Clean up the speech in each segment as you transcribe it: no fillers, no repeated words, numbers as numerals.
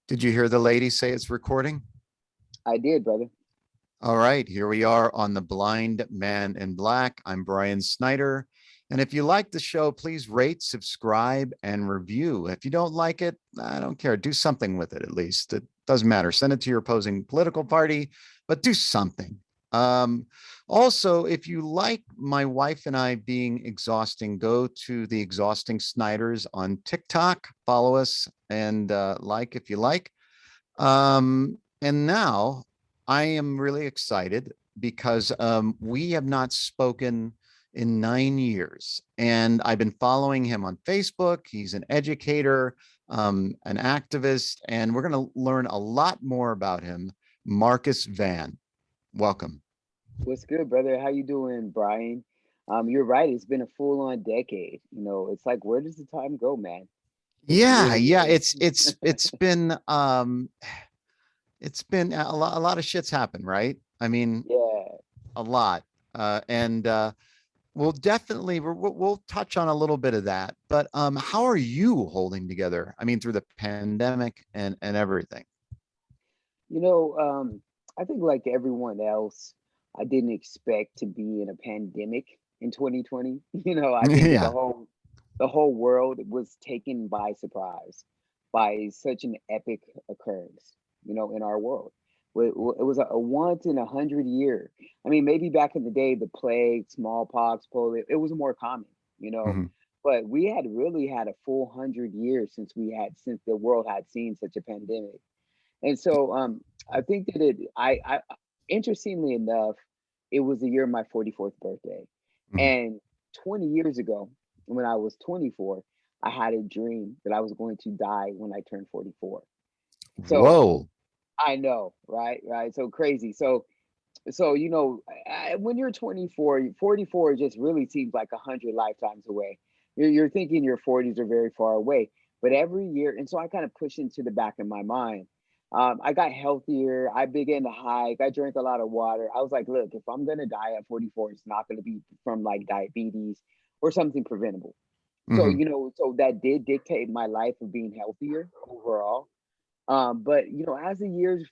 Did you hear the lady say it's recording? I did, brother. All right, here we are on The Blind Man in Black. I'm Brian Snyder. And if you like the show, please rate, subscribe, and review. If you don't like it, I don't care. Do something with it at least. It doesn't matter. Send it to your opposing political party, but do something. Um, Also, if you like my wife and I being exhausting, go to the Exhausting Snyders on TikTok. Follow us and like if you like. And now I am really excited because we have not spoken in 9 years. And I've been following him on Facebook. He's an educator, an activist, and we're going to learn a lot more about him. Marcus Van, welcome. What's good, brother? How you doing, Brian? You're right. It's been a full-on decade. It's like, where does the time go, man? It's Yeah, really, yeah, really, it's been a lot of shit's happened, right? I mean, yeah. a lot. And We'll definitely we'll touch on a little bit of that. But how are you holding together? I mean, through the pandemic and everything. You know, um, I think like everyone else, I didn't expect to be in a pandemic in 2020. I think that the Yeah. whole the whole world was taken by surprise by such an epic occurrence, in our world. It was a once in 100 year. I mean, maybe back in the day, the plague, smallpox, polio, it was more common, you know. Mhm. But we had really had a full 100 years since the world had seen such a pandemic. And so I think that interestingly enough, it was the year of my 44th birthday. Mhm. And 20 years ago, when I was 24, I had a dream that I was going to die when I turned 44. So Whoa. I know, right? Right. So crazy. So when you're 24, 44 just really seems like 100 lifetimes away. You're thinking your 40s are very far away, but every year, and so I kind of push into the back of my mind. I got healthier. I began to hike. I drank a lot of water. I was like, look, if I'm gonna die at 44, it's not gonna be from like diabetes or something preventable. So Hmm. so that did dictate my life of being healthier overall. But as the years,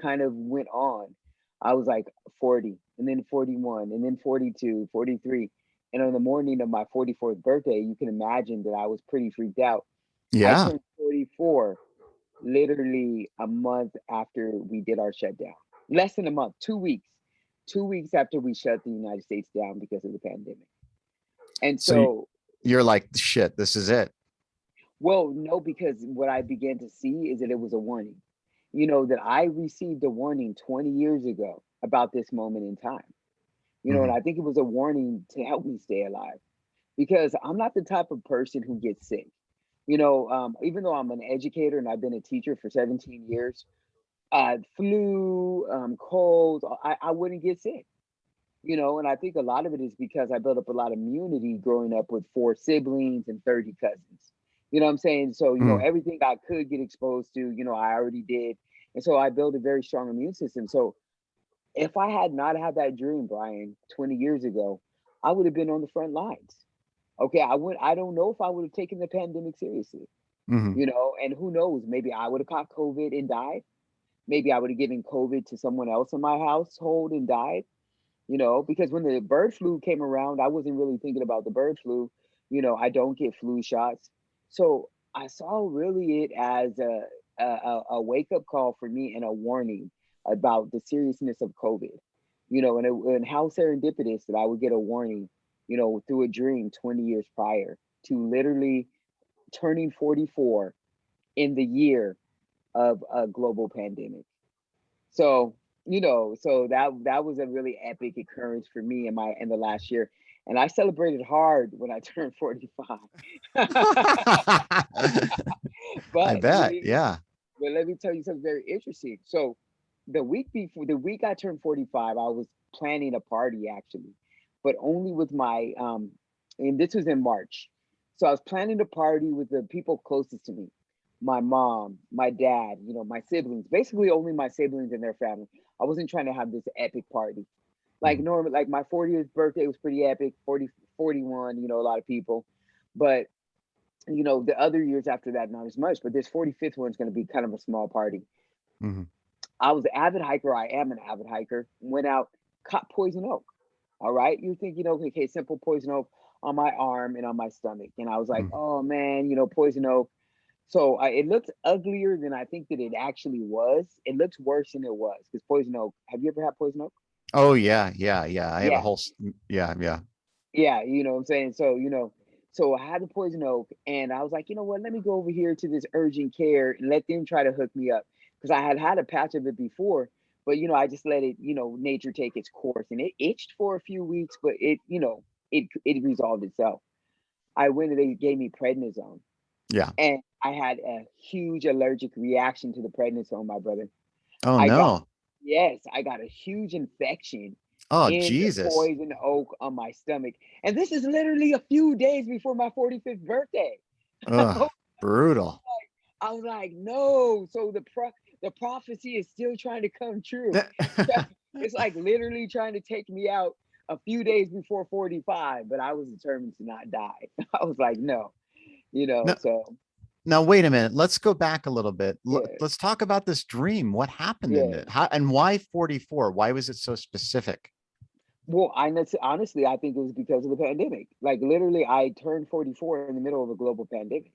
kind of went on, I was like 40, and then 41, and then 42, 43. And on the morning of my 44th birthday, you can imagine that I was pretty freaked out. I Yeah. turned 44 literally a month after we did our shutdown. Less than a month, 2 weeks. 2 weeks after we shut the United States down because of the pandemic. And So so you're like, shit, this is it. Well, no, because what I began to see is that it was a warning. That I received a warning 20 years ago about this moment in time. And Hmm. I think it was a warning to help me stay alive because I'm not the type of person who gets sick. Even though I'm an educator and I've been a teacher for 17 years, flu, colds, I wouldn't get sick. And I think a lot of it is because I built up a lot of immunity growing up with four siblings and 30 cousins. You know what I'm saying? So, Hmm. everything I could get exposed to, I already did. And so I built a very strong immune system. So if I had not had that dream, Brian, 20 years ago, I would have been on the front lines. Okay. I don't know if I would have taken the pandemic seriously, Hmm. and who knows, maybe I would have caught COVID and died. Maybe I would have given COVID to someone else in my household and died, because when the bird flu came around, I wasn't really thinking about the bird flu. I don't get flu shots. So I saw really it as a wake up call for me and a warning about the seriousness of COVID, and how serendipitous that I would get a warning, through a dream 20 years prior to literally turning 44 in the year of a global pandemic. So, so that was a really epic occurrence for me in the last year. And I celebrated hard when I turned 45. I but bet. Yeah. let me tell you something very interesting. So the week I turned 45, I was planning a party actually, but only with my and this was in March. So I was planning a party with the people closest to me. My mom, my dad, my siblings, basically only my siblings and their family. I wasn't trying to have this epic party. Like Mhm. normally, like my 40th birthday was pretty epic, 40, 41, a lot of people. But You know, the other years after that, not as much, but this 45th one's going to be kind of a small party. Mhm. I was an avid hiker. I am an avid hiker. Went out, caught poison oak. All right. You're thinking, okay, simple poison oak on my arm and on my stomach. And I was like, Mm. oh man, poison oak. So it looked uglier than I think that it actually was. It looks worse than it was because poison oak. Have you ever had poison oak? Oh yeah, yeah, yeah. I have a Yeah. whole yeah, yeah. Yeah. You know what I'm saying? So, so I had the poison oak and I was like, you know what? Let me go over here to this urgent care and let them try to hook me up because I had had a patch of it before. But, I just let it, nature take its course and it itched for a few weeks, but it resolved itself. I went and they gave me prednisone. Yeah. And I had a huge allergic reaction to the prednisone, my brother. Oh I got no. yes, I got a huge infection Oh in the Jesus. poison oak on my stomach. And this is literally a few days before my 45th birthday. Ugh, brutal. I was like, no. So the prophecy is still trying to come true. It's like literally trying to take me out a few days before 45, but I was determined to not die. I was like, no, No, so now wait a minute. Let's go back a little bit. yeah, Let's talk about this dream. What happened in yeah. it? How and why 44? Why was it so specific? Well, honestly, I think it was because of the pandemic. Like literally, I turned 44 in the middle of a global pandemic,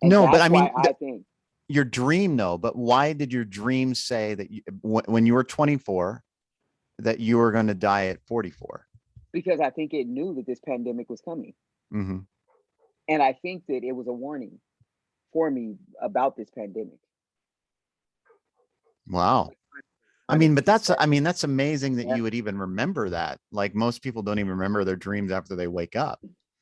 and No, but that's I why mean I think your dream, no, but why did your dream say that when you were 24 that you were going to die at 44? because I think it knew that this pandemic was coming, Hmm. and I think that it was a warning for me about this pandemic. Wow. I Trying to mean, but set that's amazing that yeah. you would even remember that. Like most people don't even remember their dreams after they wake up.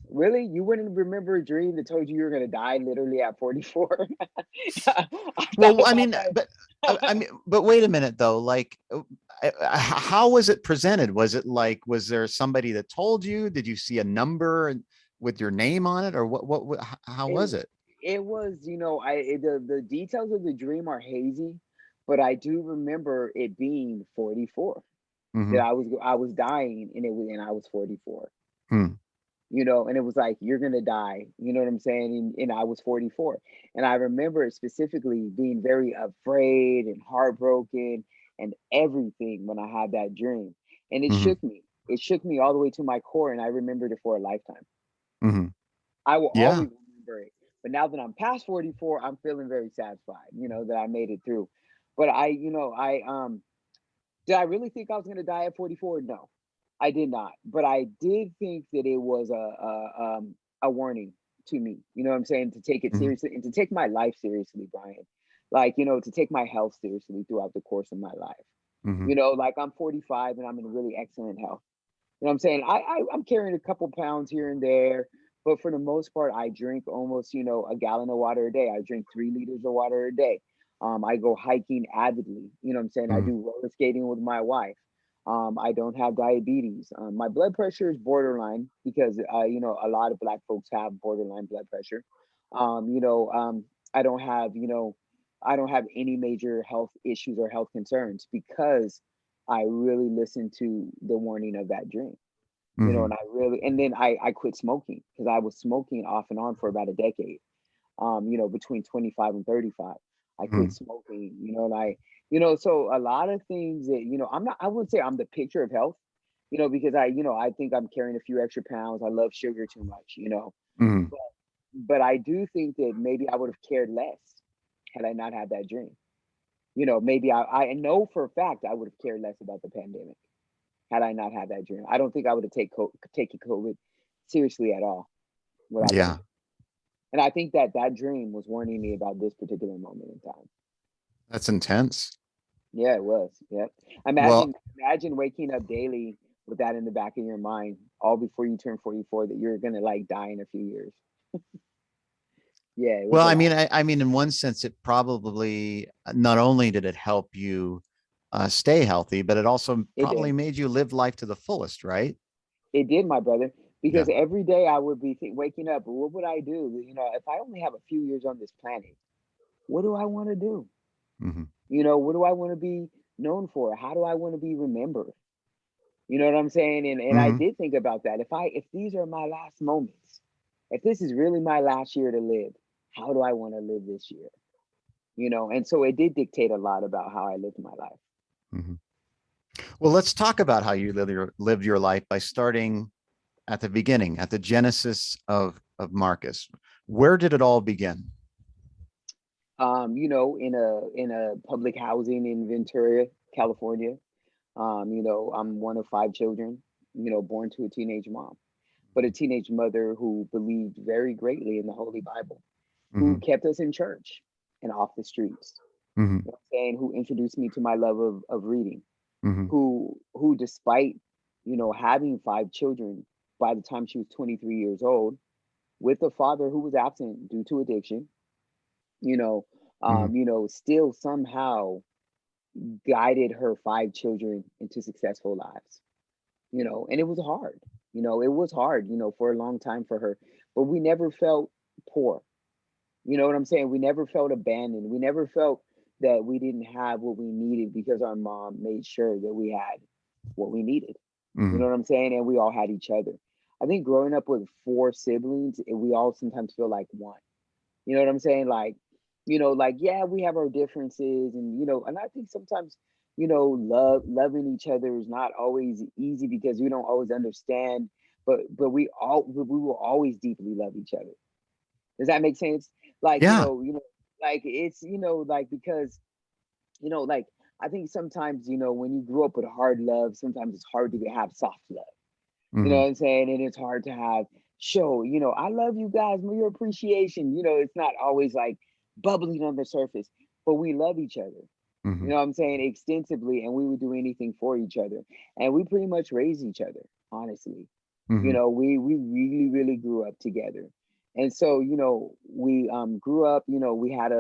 Really, you wouldn't remember a dream that told you you were gonna die literally at 44? I thought Well, I about mean, I that. mean, but wait a minute though. Like, how was it presented? Was it like, was there somebody that told you? Did you see a number with your name on it, or how It was it? it was, the details of the dream are hazy, but I do remember it being 44. That Hmm. I was dying and I was 44. Hmm. And it was like you're gonna die. You know what I'm saying? And I was 44. And I remember specifically being very afraid and heartbroken and everything when I had that dream. And it Hmm. shook me. It shook me all the way to my core, and I remembered it for a lifetime. Hmm. I will Yeah. always remember it. But now that I'm past 44, I'm feeling very satisfied, that I made it through. But did I really think I was gonna die at 44? No, I did not. But I did think that it was a warning to me. You know what I'm saying? To take it Hmm. seriously and to take my life seriously, Brian. Like, to take my health seriously throughout the course of my life. Hmm. Like I'm 45 and I'm in really excellent health. You know what I'm saying? I'm carrying a couple pounds here and there, but for the most part, I drink almost, a gallon of water a day. I drink 3 liters of water a day. I go hiking avidly. You know what I'm saying? I Hmm. do roller skating with my wife. I don't have diabetes. My blood pressure is borderline because, a lot of Black folks have borderline blood pressure. Um, you know, um, I don't have, I don't have any major health issues or health concerns because I really listened to the warning of that dream. And Hmm. then I quit smoking because I was smoking off and on for about a decade. Between 25 and 35. I quit Hmm. smoking, and so a lot of things that, I wouldn't say I'm the picture of health, because I think I'm carrying a few extra pounds. I love sugar too much. Hmm. But, but I do think that maybe I would have cared less had I not had that dream. Maybe I know for a fact I would have cared less about the pandemic had I not had that dream. I don't think I would have taken COVID seriously at all without that Yeah. dream. And I think that that dream was warning me about this particular moment in time. That's intense. Yeah, it was. Yep. Well, Imagine waking up daily with that in the back of your mind, all before you turn 44, that you're gonna like die in a few years. Yeah, it was Well, a I mean, lot. I mean, in one sense, it probably not only did it help you stay healthy, but it also It probably did. made you live life to the fullest, right? It did, my brother. Yeah. Because every day I would be waking up. What would I do? If I only have a few years on this planet, what do I want to do? Hmm. What do I want to be known for? How do I want to be remembered? You know what I'm saying? And I Hmm. did think about that. If these are my last moments, if this is really my last year to live, how do I want to live this year? And so it did dictate a lot about how I lived my life. Mhm. Well, let's talk about how you lived your life by starting at the beginning, at the genesis of Marcus. Where did it all begin? In a public housing in Ventura, California. I'm one of five children, born to a teenage mom, but a teenage mother who believed very greatly in the Holy Bible, who Hmm. kept us in church and off the streets, Hmm. and who introduced me to my love of reading, Hmm. who despite, having five children by the time she was 23 years old, with a father who was absent due to addiction, you know, Hmm. still somehow guided her five children into successful lives. And it was hard. It was hard, for a long time for her, but we never felt poor. You know what I'm saying? We never felt abandoned. We never felt that we didn't have what we needed because our mom made sure that we had what we needed. You know Hmm. what I'm saying? And we all had each other. I think growing up with four siblings, we all sometimes feel like one. You know what I'm saying? Like, yeah, we have our differences, and I think sometimes, loving each other is not always easy because we don't always understand, but we will always deeply love each other. Does that make sense? Like, Yeah. like it's, like because, like I think sometimes, when you grew up with hard love, sometimes it's hard to have soft love. You know Hmm. what I'm saying? And it's hard to have show, I love you guys, your appreciation. It's not always like bubbling on the surface, but we love each other. You Hmm. know what I'm saying? Extensively, and we would do anything for each other. And we pretty much raised each other, honestly. Hmm. We really, really grew up together. And so, we grew up, we had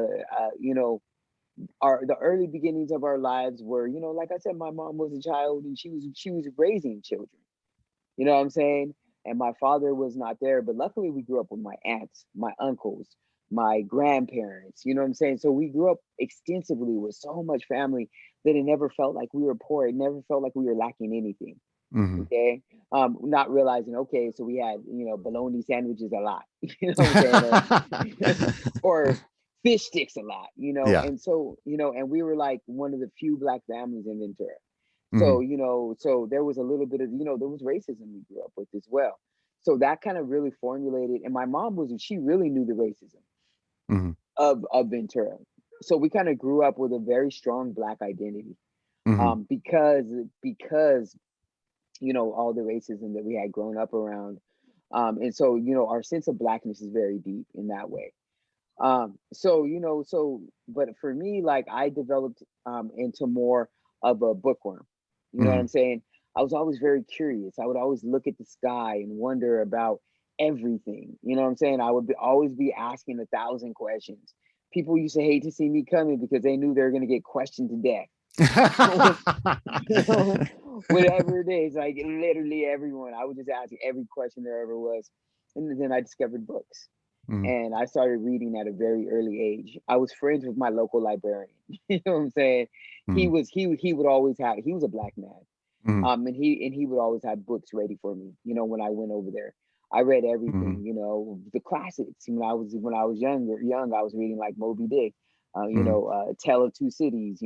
our the early beginnings of our lives were, like I said, my mom was a child and she was raising children. You know what I'm saying? And my father was not there, but luckily we grew up with my aunts, my uncles, my grandparents. You know what I'm saying? So we grew up extensively with so much family that it never felt like we were poor. It never felt like we were lacking anything. Hmm. Okay. Not realizing, okay, so we had, bologna sandwiches a lot, you know what I'm saying? Or fish sticks a lot, Yeah. and so, and we were like one of the few black families in Ventura. So, Hmm. so there was a little bit of, there was racism we grew up with as well. So that kind of really formulated, and my mom she really knew the racism Hmm. of Ventura. So we kind of grew up with a very strong black identity. Hmm. Because all the racism that we had grown up around. And so, our sense of blackness is very deep in that way. But for me, like I developed into more of a bookworm. You know what Hmm. I'm saying? I was always very curious. I would always look at the sky and wonder about everything. You know what I'm saying? I would always be asking 1,000 questions. People used to hate to see me coming because they knew they were going to get questioned to death. Whatever it is, like literally everyone, I would just ask every question there ever was. And then I discovered books Hmm. and I started reading at a very early age. I was friends with my local librarian. You know what I'm saying? He Hmm. was he would always have he was a black man. Hmm. And he would always have books ready for me, when I went over there. I read everything, Hmm. the classics. When I was young, I was reading like Moby Dick, Hmm. Tale of Two Cities,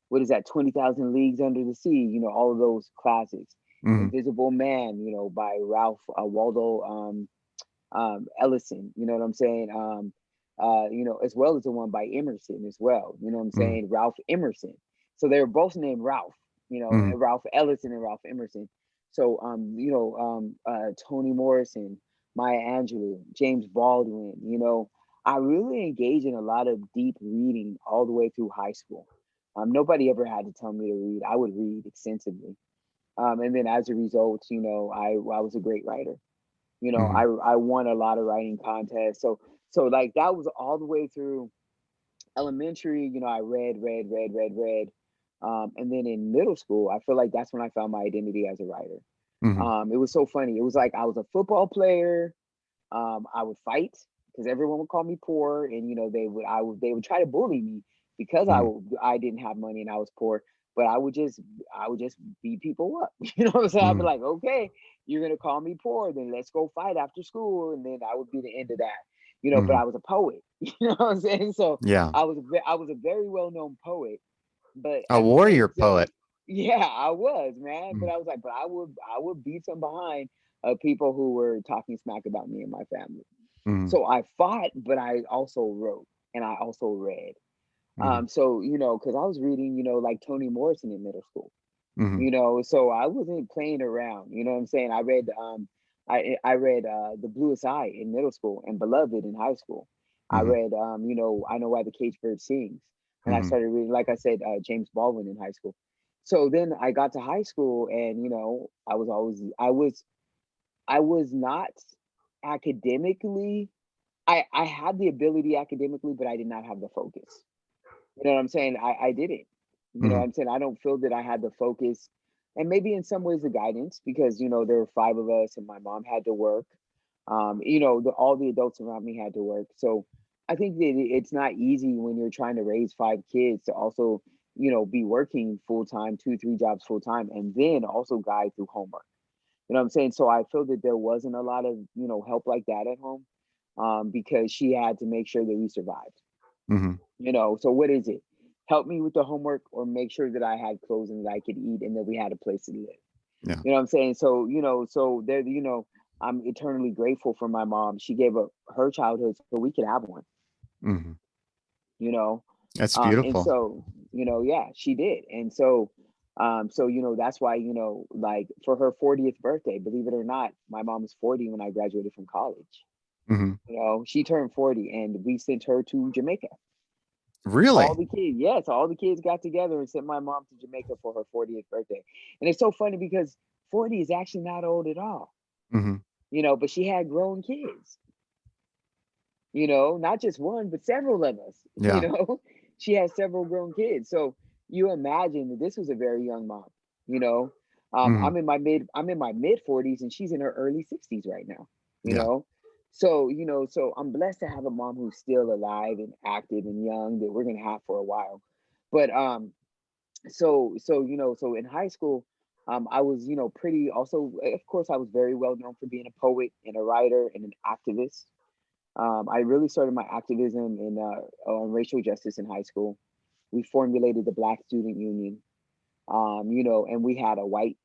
what is that, 20,000 Leagues Under the Sea, all of those classics. Hmm. Invisible Man, by Ralph Waldo Ellison, you know what I'm saying? As well as the one by Emerson as well, you know what I'm Hmm. saying? Ralph Emerson. So they were both named Ralph, Hmm. Ralph Ellison and Ralph Emerson. So, Toni Morrison, Maya Angelou, James Baldwin, I really engaged in a lot of deep reading all the way through high school. Nobody ever had to tell me to read. I would read extensively. And then as a result, I was a great writer. Hmm. I won a lot of writing contests. So like that was all the way through elementary. I read. And then in middle school, I feel like that's when I found my identity as a writer. Hmm. It was so funny. It was like I was a football player. I would fight because everyone would call me poor, and they would try to bully me because Hmm. I didn't have money and I was poor. but I would just beat people up. You know what I'm saying? I'd be Mhm. like, okay, you're gonna call me poor, then let's go fight after school, and then I would be the end of that. But Mhm. I was a poet. You know what I'm saying? So Yeah. I was a very well known poet, but A at the same warrior time, poet. yeah, I was, man. But Mhm. I was like, but I would beat some behind of people who were talking smack about me and my family. Mhm. So I fought, but I also wrote and I also read. Mhm. So because I was reading, like Toni Morrison in middle school. Mhm. So I wasn't playing around. You know what I'm saying? I read The Bluest Eye in middle school and Beloved in high school. I Mhm. read I Know Why the Caged Bird Sings. And I Mhm. started reading, like I said, James Baldwin in high school. So then I got to high school and I was not academically, I had the ability academically, but I did not have the focus. You know what I'm saying? I didn't. You know what Mhm. I'm saying? I don't feel that I had the focus and maybe in some ways the guidance because there were five of us and my mom had to work. All the adults around me had to work. So I think that it's not easy when you're trying to raise five kids to also, be working full time, two, three jobs full time, and then also guide through homework. You know what I'm saying? So I feel that there wasn't a lot of, help like that at home because she had to make sure that we survived. Mhm. So what is it? Help me with the homework or make sure that I had clothing that I could eat and that we had a place to live. Yeah. You know what I'm saying? So, so there, I'm eternally grateful for my mom. She gave up her childhood so we could have one, Mhm. you know. That's And beautiful. so, yeah, she did. And so, that's why, like for her 40th birthday, believe it or not, my mom was 40 when I graduated from college. Mhm. She turned 40 and we sent her to Jamaica. All Really? the kids, yes, all the kids got together and sent my mom to Jamaica for her 40th birthday. And it's so funny because 40 is actually not old at all, Mhm. but she had grown kids, not just one, but several of us, Yeah. she has several grown kids. So you imagine that this was a very young mom, you know. Mhm. I'm in my mid 40s and she's in her early 60s right now, you Yeah. know. So, so I'm blessed to have a mom who's still alive and active and young that we're gonna have for a while. But so in high school I was pretty also, of course I was very well known for being a poet and a writer and an activist. I really started my activism in on racial justice in high school. We formulated the Black Student Union, and we had a white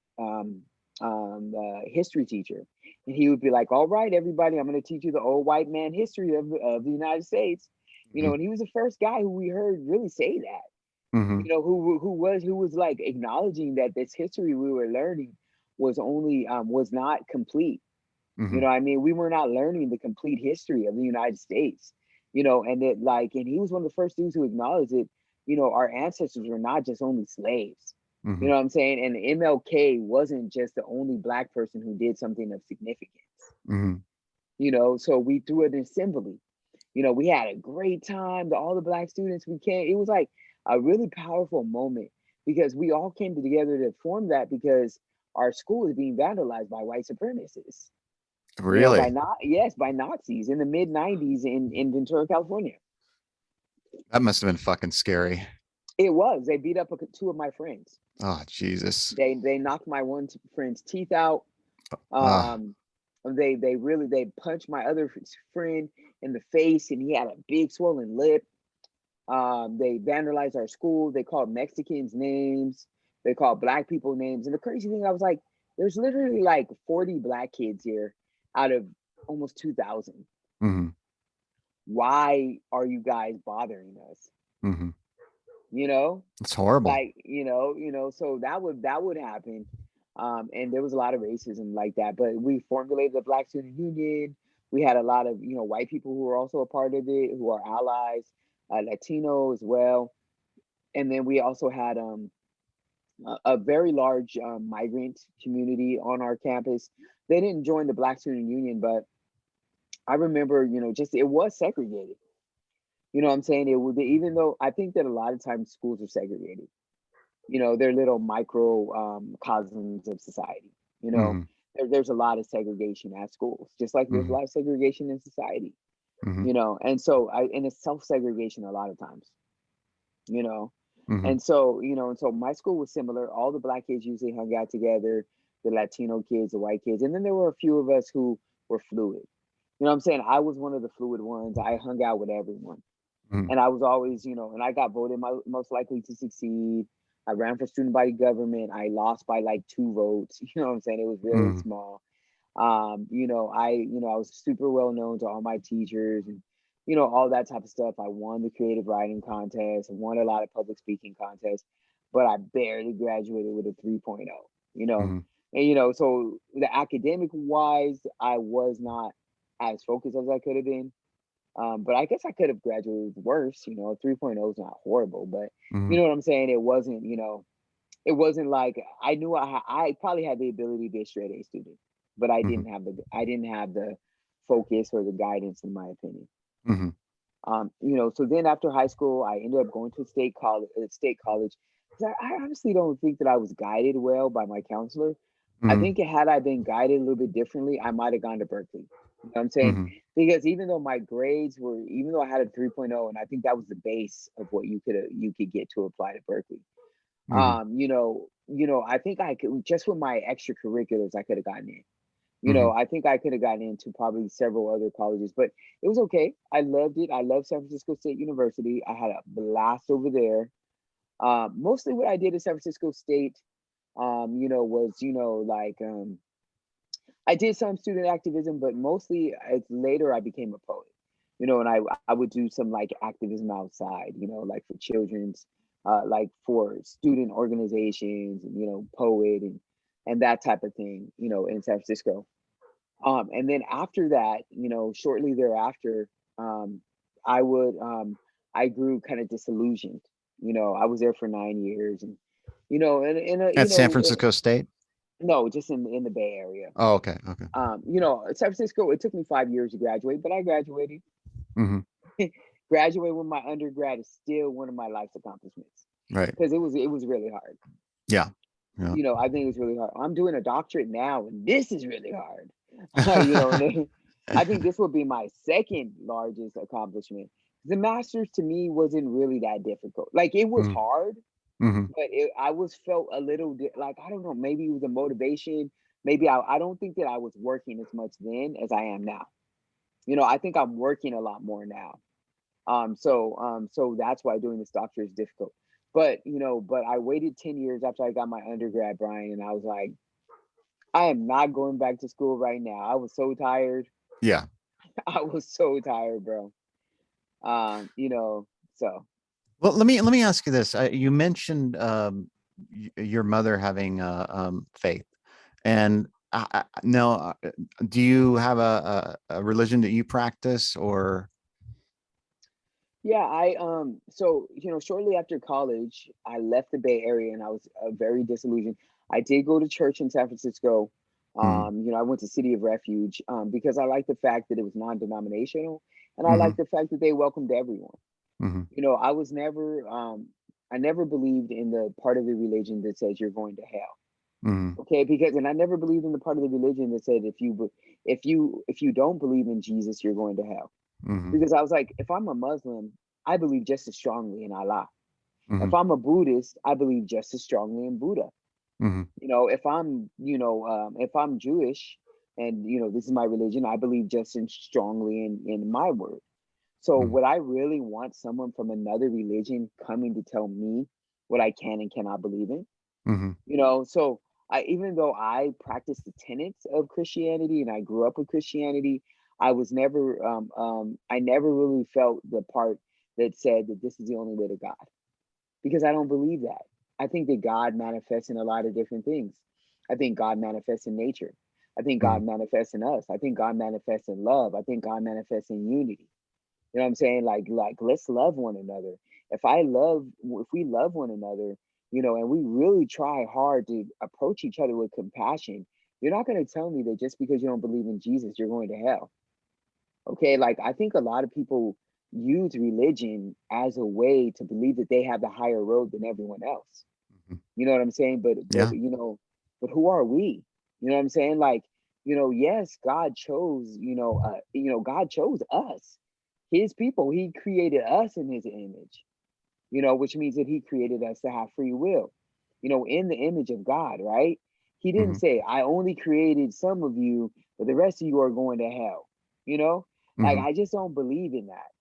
history teacher, and he would be like, "All right, everybody, I'm going to teach you the old white man history of the United States." Mhm. And he was the first guy who we heard really say that, Mhm. who was like acknowledging that this history we were learning was not complete. Mhm. I mean, we were not learning the complete history of the United States. And he was one of the first dudes who acknowledged it. Our ancestors were not just only slaves. You Mhm. know what I'm saying? And MLK wasn't just the only black person who did something of significance. Mhm. So we threw it in assembly. We had a great time. All the black students we came. It was like a really powerful moment because we all came together to form that because our school is being vandalized by white supremacists. Really? By Nazis in the mid '90s in Ventura, California. That must have been fucking scary. It was. They beat up two of my friends. Oh, Jesus. They knocked my one friend's teeth out. Ah. Um, they punched my other friend in the face, and he had a big swollen lip. They vandalized our school. They called Mexicans names. They called black people names. And the crazy thing, I was like, there's literally like 40 black kids here out of almost 2,000. Mhm. Why are you guys bothering us? Mhm. You know, It's horrible. like so that would happen. And there was a lot of racism like that, but we formulated the Black Student Union. We had a lot of white people who were also a part of it, who are allies, Latino as well. And then we also had a very large migrant community on our campus. They didn't join the Black Student Union, but I remember, just it was segregated. You know what I'm saying? It would, even though I think that a lot of times schools are segregated. They're little micro cosms of society. You know, Mhm. there's a lot of segregation at schools, just like there's a Mhm. lot of segregation in society. Mhm. And so and it's self segregation a lot of times. You know, Mm-hmm. And so, and so my school was similar. All the black kids usually hung out together, the Latino kids, the white kids, and then there were a few of us who were fluid. You know what I'm saying? I was one of the fluid ones. I hung out with everyone. Mm-hmm. And I was always, and I got voted most likely to succeed. I ran for student body government. I lost by like 2 votes. You know what I'm saying? It was really Mm-hmm. small. I was super well known to all my teachers and, all that type of stuff. I won the creative writing contest. I won a lot of public speaking contests, but I barely graduated with a 3.0, you know? Mm-hmm. And, so the academic wise, I was not as focused as I could have been. But I guess I could have graduated worse, 3.0 is not horrible, but Mm-hmm. you know what I'm saying? It wasn't like I knew I probably had the ability to be a straight A student, but Mm-hmm. I didn't have the focus or the guidance in my opinion. Mm-hmm. So then after high school, I ended up going to state college. 'Cause I honestly don't think that I was guided well by my counselor. I Mm-hmm. think had I been guided a little bit differently, I might have gone to Berkeley. You know what I'm saying? Mm-hmm. Because even though I had a 3.0, and I think that was the base of what you could get to apply to Berkeley. Mm-hmm. I think I could just with my extracurriculars, I could have gotten in. Mm-hmm. I think I could have gotten into probably several other colleges, but it was okay. I loved it. I loved San Francisco State University. I had a blast over there. Mostly what I did at San Francisco State, was, I did some student activism, but mostly it's later I became a poet. And I would do some like activism outside, like for children's, like for student organizations, and poet and that type of thing, in San Francisco. And then after that, shortly thereafter, um, I would I grew kind of disillusioned. I was there for 9 years, and At San Francisco State. no, just in the Bay Area. Oh, okay. Okay. San Francisco, it took me 5 years to graduate, but I graduated. Mm-hmm. Graduate with my undergrad is still one of my life's accomplishments Right. because it was really hard. Yeah. Yeah. I think it was really hard. I'm doing a doctorate now, and this is really hard. And then, I think this will be my second largest accomplishment. The master's to me wasn't really that difficult. Like it was Mm-hmm. hard, Mm-hmm. but I was felt a little like I don't know, maybe it was a motivation. Maybe I don't think that I was working as much then as I am now. I think I'm working a lot more now. So that's why doing this doctor is difficult. But I waited 10 years after I got my undergrad, Brian, and I was like, I am not going back to school right now. I was so tired. Yeah. I was so tired, bro. So Well, let me ask you this. You mentioned your mother having faith, and now, do you have a religion that you practice, or? yeah, shortly after college, I left the Bay Area and I was very disillusioned. I did go to church in San Francisco. Mm-hmm. I went to City of Refuge because I like the fact that it was non-denominational, and I Mm-hmm. like the fact that they welcomed everyone. Mm-hmm. I was never I never believed in the part of the religion that says you're going to hell. Mm-hmm. Okay, and I never believed in the part of the religion that said if you don't believe in Jesus, you're going to hell. Mm-hmm. Because I was like, if I'm a Muslim, I believe just as strongly in Allah. Mm-hmm. If I'm a Buddhist, I believe just as strongly in Buddha. Mm-hmm. If I'm Jewish and this is my religion, I believe just as strongly in my word. So would I really want someone from another religion coming to tell me what I can and cannot believe in? Mm-hmm. So even though I practice the tenets of Christianity and I grew up with Christianity, I never really felt the part that said that this is the only way to God, because I don't believe that. I think that God manifests in a lot of different things. I think God manifests in nature. I think Mm-hmm. God manifests in us. I think God manifests in love. I think God manifests in unity. You know what I'm saying? Like let's love one another. If we love one another, and we really try hard to approach each other with compassion, you're not going to tell me that just because you don't believe in Jesus, you're going to hell. Okay, like I think a lot of people use religion as a way to believe that they have the higher road than everyone else. Mm-hmm. You know what I'm saying? Yeah. But who are we? You know what I'm saying? Like, yes, God chose us, his people. He created us in his image. which means that he created us to have free will, in the image of God, right? He didn't Hmm. say, I only created some of you, but the rest of you are going to hell, you know? Like, Hmm. I just don't believe in that.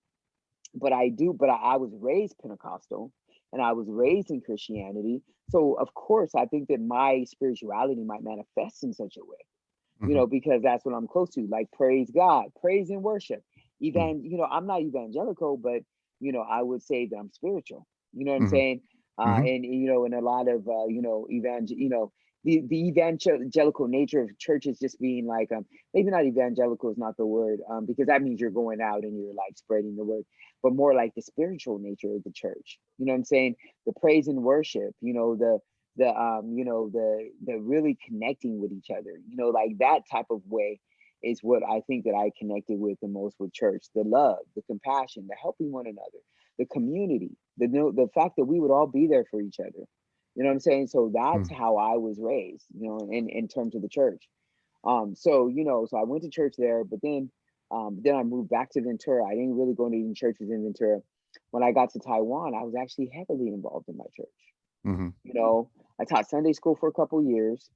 But I do, but I was raised Pentecostal and I was raised in Christianity. So, of course, I think that my spirituality might manifest in such a way, Hmm. because that's what I'm close to, like praise God, praise and worship. Hmm. I'm not evangelical, but I would say that I'm spiritual. You know what I'm Hmm. saying? Hmm. And a lot of the evangelical nature of churches just being like maybe not evangelical is not the word because that means you're going out and you're like spreading the word, but more like the spiritual nature of the church. You know what I'm saying? The praise and worship. The really connecting with each other, like that type of way is what I think that I connected with the most with church. The love, the compassion, the helping one another, the community, the fact that we would all be there for each other. You know what I'm saying? So that's Hmm. how I was raised, in terms of the church. So I went to church there, but then I moved back to Ventura. I didn't really go to any churches in Ventura. When I got to Taiwan, I was actually heavily involved in my church. Hmm. You know, I taught Sunday school for a couple years.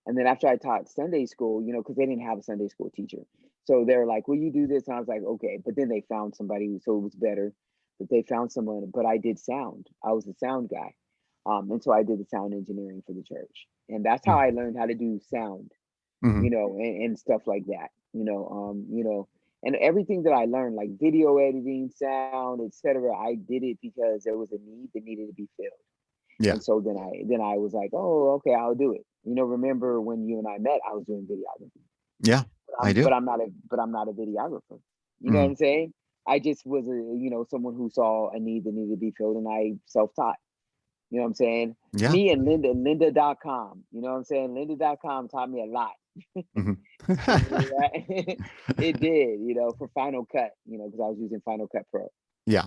And then after I taught Sunday school, because they didn't have a Sunday school teacher. So they're like, will you do this? And I was like, okay. But then they found somebody, so it was better. But they found someone, but I did sound. I was the sound guy. And so I did the sound engineering for the church. And that's how I learned how to do sound, Hmm. and stuff like that. And everything that I learned, like video editing, sound, etc., I did it because there was a need that needed to be filled. Yeah. And so then I was like, oh, okay, I'll do it. Remember when you and I met, I was doing videography. Yeah. But I I'm do. but I'm not a but I'm not a videographer. You know what Hmm. I'm saying? I just was someone who saw a need that needed to be filled and I self-taught. You know what I'm saying? Yeah. Me and Lynda.com. You know what I'm saying? Lynda.com taught me a lot. Hmm. Right? It did, for Final Cut, because I was using Final Cut Pro. Yeah.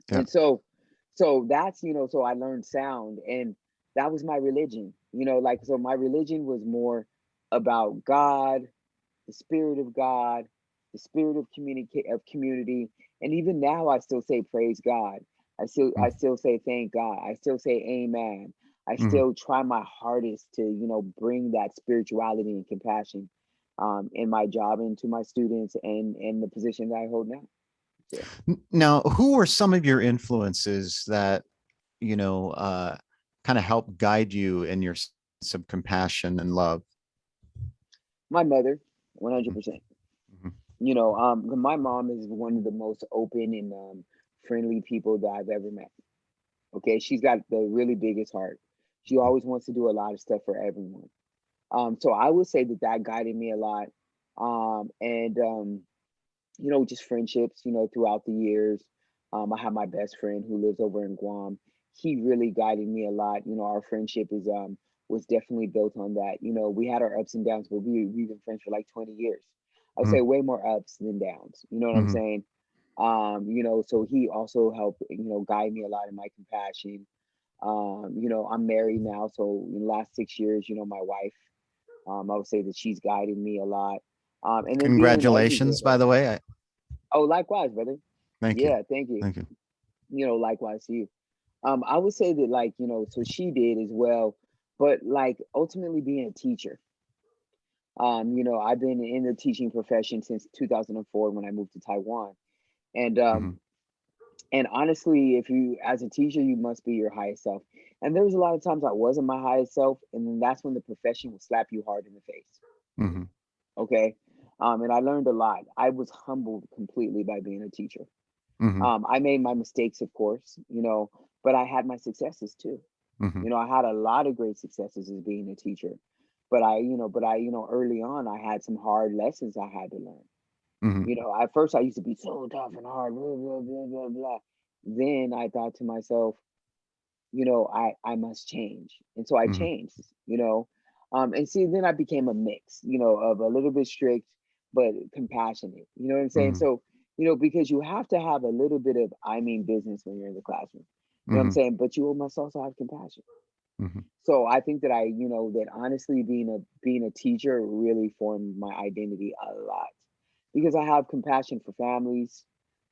Yeah. And so that's so I learned sound, and that was my religion, like, so my religion was more about God, the spirit of God, the spirit of community. And even now I still say praise God. I still say thank God. I still say amen. I Hmm. still try my hardest to bring that spirituality and compassion in my job and to my students and the position that I hold now. So Now, who were some of your influences that, you know, uh, kind of help guide you in your sense of compassion and love? my mother, 100%. Mhm. My mom is one of the most open and friendly people that I've ever met. Okay, she's got the really biggest heart. She always wants to do a lot of stuff for everyone. So I would say that that guided me a lot. And just friendships, throughout the years. I have my best friend who lives over in Guam. He really guided me a lot. Our friendship is was definitely built on that. We had our ups and downs, but we've been friends for like 20 years. I would say Mhm. way more ups than downs. You know what I'm Mhm. saying? So he also helped, guide me a lot in my compassion. I'm married now, so in the last 6 years, my wife, I would say that she's guided me a lot. And then being an Congratulations, by educator. the way. Oh, likewise, brother. Thank you. Yeah, thank you. Thank you. Likewise to you. I would say that, like, so she did as well, but like ultimately being a teacher. I've been in the teaching profession since 2004 when I moved to Taiwan. And Mhm. honestly, if you as a teacher, you must be your highest self. And there was a lot of times I wasn't my highest self, and then that's when the profession will slap you hard in the face. Mhm. Okay. And I learned a lot. I was humbled completely by being a teacher. Mhm. I made my mistakes, of course, but I had my successes too. Mhm. I had a lot of great successes as being a teacher, but I, early on, I had some hard lessons I had to learn. Mhm. At first I used to be so tough and hard, blah, blah, blah, blah, blah. Then I thought to myself, I must change. And so I Mhm. changed, and see, then I became a mix, of a little bit strict, but compassionate. You know what I'm saying? Mhm. So, because you have to have a little bit of, I mean, business when you're in the classroom. You know what I'm Mhm. saying? But you must also have compassion. Mhm. So I think that that honestly being a teacher really formed my identity a lot because I have compassion for families.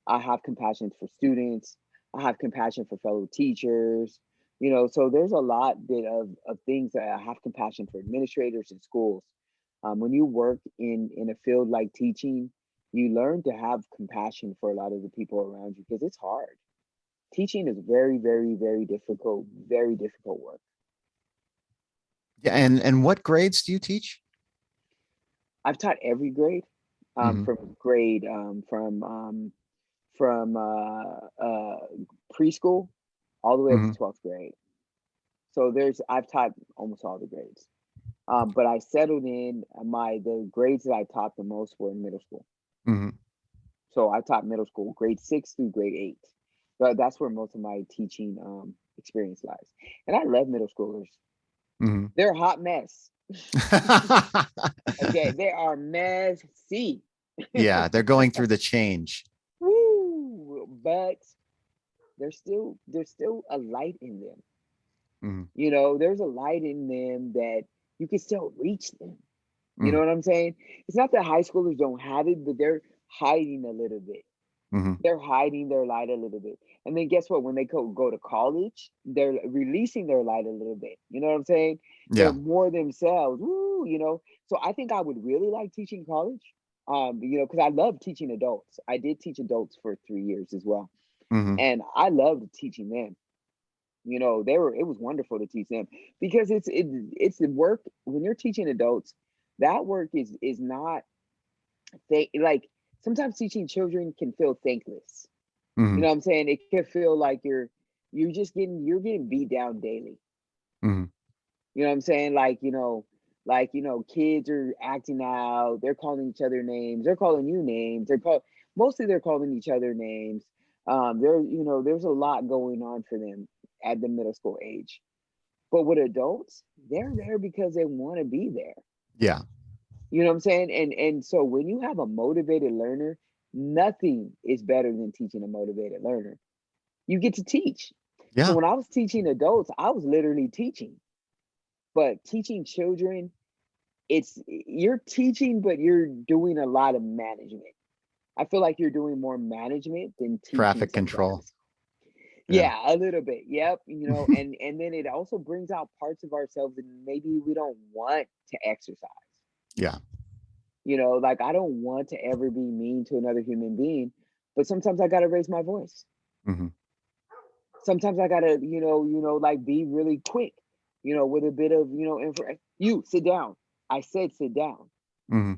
I have compassion for students. I have compassion for fellow teachers. You know, so there's a lot bit of things that I have compassion for administrators in schools. When you work in a field like teaching, you learn to have compassion for a lot of the people around you because it's hard. Teaching is very, very, very difficult work. Yeah, and what grades do you teach? I've taught every grade, Hmm. from grade from preschool all the way up to Hmm. 12th grade. So I've taught almost all the grades. But I settled in the grades that I taught the most were in middle school. Hmm. So I taught middle school, grade 6 through grade 8. So that's where most of my teaching experience lies. And I love middle schoolers. Hmm. They're a hot mess. Okay, they are messy. Yeah, they're going through the change. Woo! But there's still a light in them. Hmm. You know, there's a light in them that you can still reach them. You know Hmm. what I'm saying? It's not that high schoolers don't have it, but they're hiding a little bit. Hmm. They're hiding their light a little bit. And then guess what? When they go to college, they're releasing their light a little bit. You know what I'm saying? They're Yeah. more themselves. Woo, you know. So I think I would really like teaching college. You know, because I love teaching adults. I did teach adults for 3 years as well. Hmm. And I loved teaching them. You know, it was wonderful to teach them because it's the work when you're teaching adults, that work is not like sometimes teaching children can feel thankless. You Hmm. know what I'm saying? It can feel like you're getting beat down daily. Hmm. You know what I'm saying? Like, kids are acting out, they're calling each other names, they're calling you names, mostly they're calling each other names. There's a lot going on for them at the middle school age. But with adults, they're there because they want to be there. Yeah. You know what I'm saying? And so when you have a motivated learner, nothing is better than teaching a motivated learner. You get to teach. So Yeah. when I was teaching adults, I was literally teaching. But teaching children, you're teaching, but you're doing a lot of management. I feel like you're doing more management than teaching Traffic control. sometimes. Yeah. Yeah, a little bit. Yep. And then it also brings out parts of ourselves that maybe we don't want to exercise. Yeah. Like I don't want to ever be mean to another human being, but sometimes I gotta raise my voice. Hmm. Sometimes I gotta, like be really quick, with a bit of, you sit down. I said sit down. Hmm.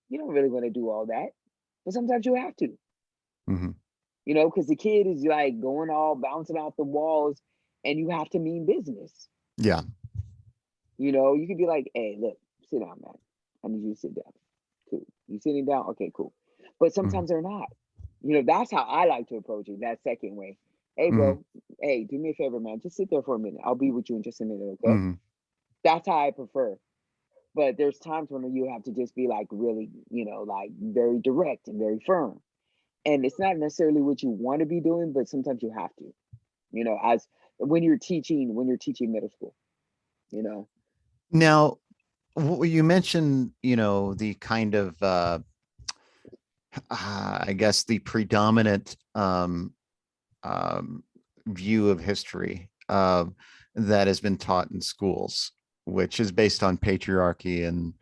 You don't really want to do all that, but sometimes you have to, Hmm. because the kid is like going all bouncing off the walls, and you have to mean business. Yeah. You could be like, hey, look, sit down, man. I need you to sit down. Cool. You sitting down? Okay, cool. But Hmm. sometimes they're not. That's how I like to approach it, that second way. Hey, Hmm. bro, hey, do me a favor, man. Just sit there for a minute. I'll be with you in just a minute, okay? Hmm. That's how I prefer. But there's times when you have to just be like really, like very direct and very firm. And it's not necessarily what you want to be doing, but sometimes you have to, as when you're teaching middle school, you know. Now, you mentioned, the kind of, I guess, the predominant um, view of history that has been taught in schools, which is based on patriarchy and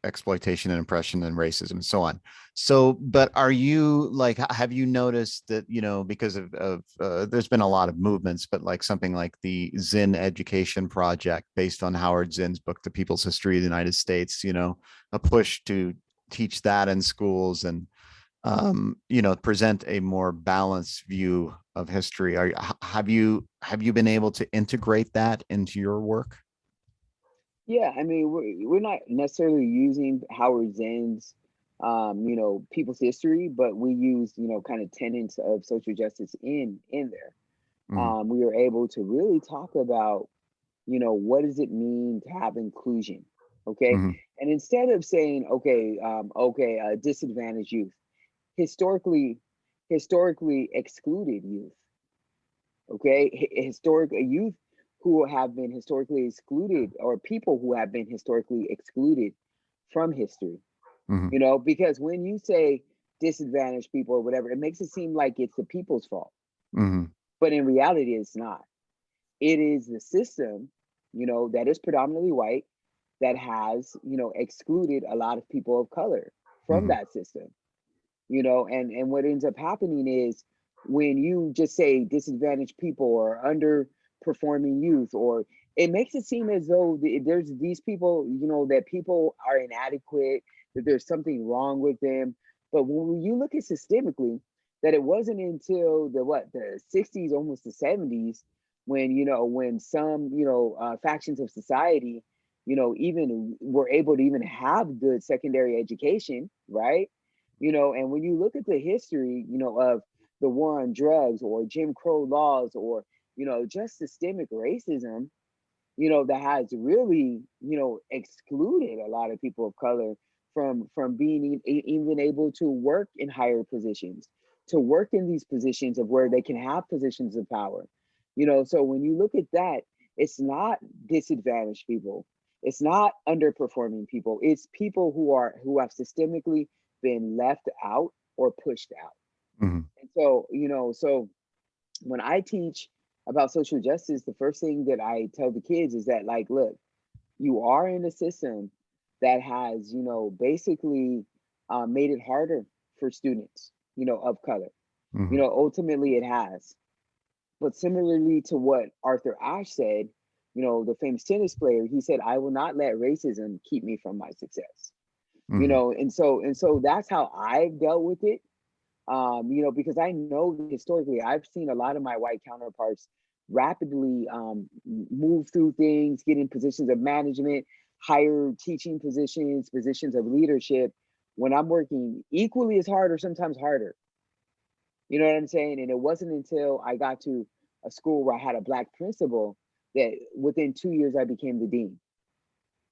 exploitation and oppression and racism and so on. So, but are you like, have you noticed that, because of there's been a lot of movements, but like something like the Zinn Education Project based on Howard Zinn's book, The People's History of the United States, a push to teach that in schools and, present a more balanced view of history. Have you been able to integrate that into your work? Yeah, I mean, we're not necessarily using Howard Zinn's, people's history, but we use, kind of tenets of social justice in there. Mm-hmm. We were able to really talk about, what does it mean to have inclusion, okay? Mm-hmm. And instead of saying, okay, disadvantaged youth, historically, historically excluded youth, okay, historic youth who have been historically excluded, or people who have been historically excluded from history, Mm-hmm. because when you say disadvantaged people or whatever, it makes it seem like it's the people's fault. Hmm. But in reality, it's not. It is the system, that is predominantly white, that has, excluded a lot of people of color from Hmm. that system. And what ends up happening is when you just say disadvantaged people or underperforming youth, or it makes it seem as though there's these people, that people are inadequate, that there's something wrong with them. But when you look at systemically, that it wasn't until the 60s, almost the 70s, when when some factions of society even were able to even have good secondary education, right? And when you look at the history, of the war on drugs or Jim Crow laws, or just systemic racism, that has really, excluded a lot of people of color from being even able to work in higher positions, to work in these positions of where they can have positions of power. So when you look at that, it's not disadvantaged people, it's not underperforming people, it's people who have systemically been left out or pushed out. Hmm. And so, so when I teach about social justice, the first thing that I tell the kids is that, like, look, you are in a system that has, basically made it harder for students, of color. Hmm. Ultimately it has. But similarly to what Arthur Ashe said, the famous tennis player, he said, I will not let racism keep me from my success. Hmm. And so that's how I've dealt with it. Because I know that historically I've seen a lot of my white counterparts rapidly move through things, get in positions of management, higher teaching positions, positions of leadership, when I'm working equally as hard or sometimes harder. You know what I'm saying? And it wasn't until I got to a school where I had a black principal that within 2 years I became the dean.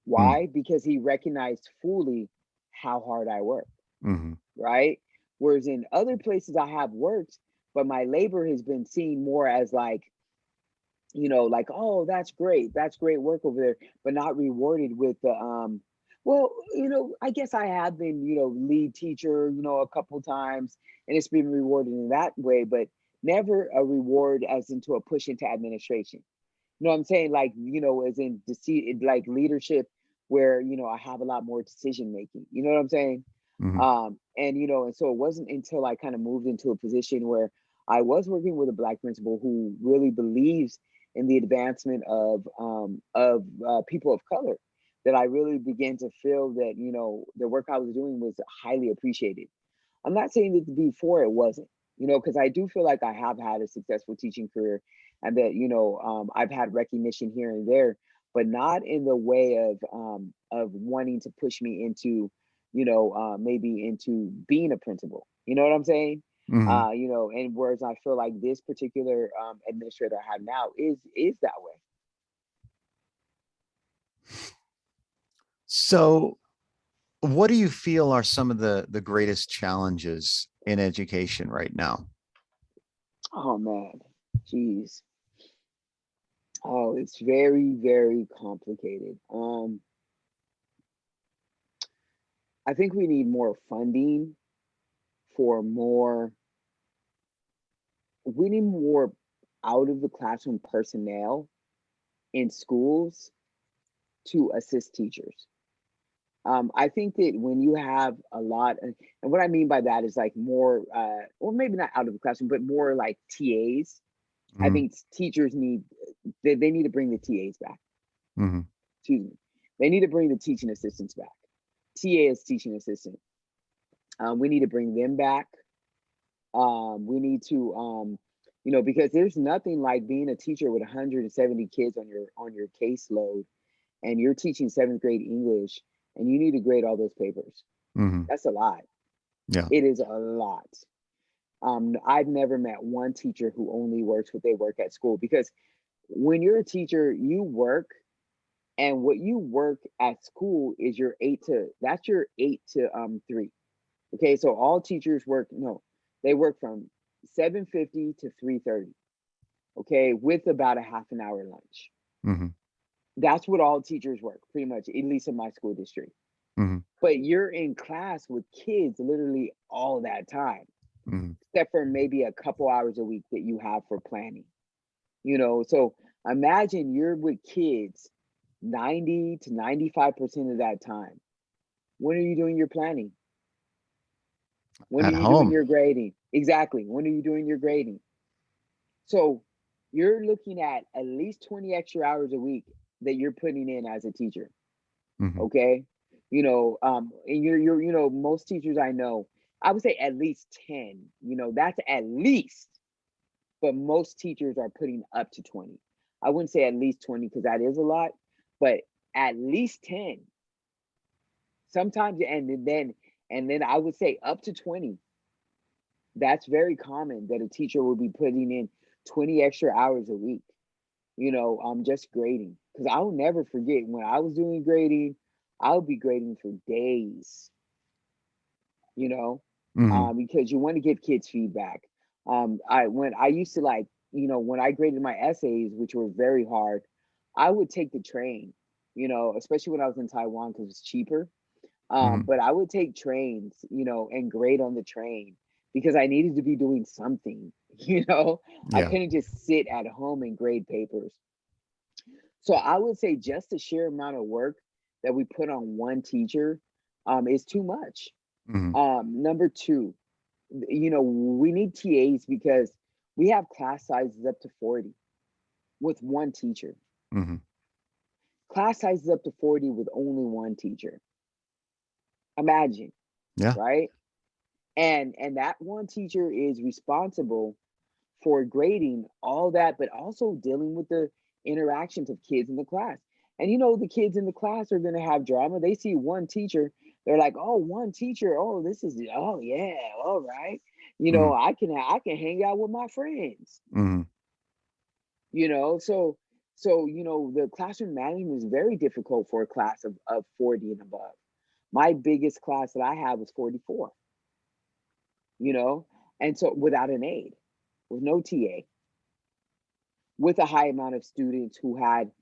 Why? Because he recognized fully how hard I work, Hmm. right? Whereas in other places I have worked, but my labor has been seen more as like, like, oh, that's great work over there, but not rewarded with the well, I guess I have been, lead teacher, a couple times, and it's been rewarded in that way, but never a reward as into a push into administration. You know what I'm saying? Like, as in like leadership, where, I have a lot more decision making. You know what I'm saying? Hmm. And and so it wasn't until I kind of moved into a position where I was working with a black principal who really believes in the advancement of people of color, that I really began to feel that, the work I was doing was highly appreciated. I'm not saying that before it wasn't, because I do feel like I have had a successful teaching career, and that, I've had recognition here and there, but not in the way of wanting to push me into, maybe into being a principal. You know what I'm saying? Hmm. And whereas I feel like this particular administrator I have now is that way. So, what do you feel are some of the greatest challenges in education right now? Oh man, jeez. Oh, it's very, very complicated. I think we need more funding for more, we need more out of the classroom personnel in schools to assist teachers. I think that when you have a lot, and what I mean by that is like more, or maybe not out of the classroom, but more like TAs. I Hmm. think teachers need, they need to bring the TAs back. Hmm. Excuse me. They need to bring the teaching assistants back. TA is teaching assistant. We need to bring them back. We need to, because there's nothing like being a teacher with 170 kids on your caseload, and you're teaching seventh grade English, and you need to grade all those papers. Hmm. That's a lot. Yeah. It is a lot. I've never met one teacher who only works what they work at school, because when you're a teacher, you work, and what you work at school is your that's your 8 to 3. Okay, so all teachers work, no, they work from 7:50 to 3:30. Okay, with about a half an hour lunch. Hmm. That's what all teachers work, pretty much, at least in my school district. Mhm. but you're in class with kids literally all that time, Mhm. except for maybe a couple hours a week that you have for planning. So imagine you're with kids 90 to 95% of that time. When are you doing your planning? When are At you doing home. your grading? Exactly. When are you doing your grading? So you're looking at least 20 extra hours a week that you're putting in as a teacher. Mhm. Okay. And most teachers I know, I would say at least 10, that's at least, but most teachers are putting up to 20. I wouldn't say at least 20 because that is a lot, but at least 10. Sometimes, and then I would say up to 20. That's very common that a teacher will be putting in 20 extra hours a week, just grading. Because I'll never forget when I was doing grading, I would be grading for days, you know, Mhm. because you want to give kids feedback. I used to when I graded my essays, which were very hard, I would take the train, especially when I was in Taiwan because it's cheaper. Mhm. But I would take trains, and grade on the train because I needed to be doing something, I Yeah. couldn't just sit at home and grade papers. So I would say just the sheer amount of work that we put on one teacher is too much. Mhm. Number two, we need TAs because we have class sizes up to 40 with one teacher. Mhm. Class sizes up to 40 with only one teacher. Imagine, Yeah. right? And that one teacher is responsible for grading all that, but also dealing with the interactions of kids in the class. And the kids in the class are going to have drama. They see one teacher, they're like, "Oh, one teacher. Oh, this is oh yeah, all right. Mhm. I can hang out with my friends." Mhm. So the classroom management is very difficult for a class of 40 and above. My biggest class that I had was 44, you know, and so without an aide, with no TA, with a high amount of students who had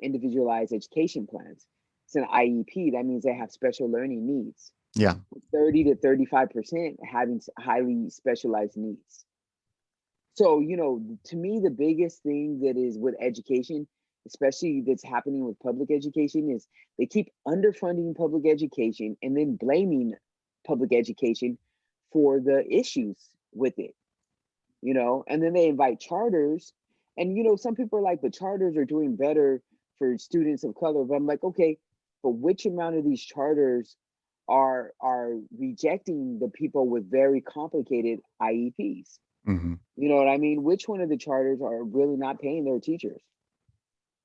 individualized education plans. It's an IEP. That means they have special learning needs. Yeah. 30 to 35% having highly specialized needs. So, to me, the biggest thing that is with education, especially that's happening with public education, is they keep underfunding public education and then blaming public education for the issues with it, and then they invite charters. And, some people are like, but charters are doing better for students of color. But I'm like, okay, but which amount of these charters are rejecting the people with very complicated IEPs? Mhm. You know what I mean? Which one of the charters are really not paying their teachers?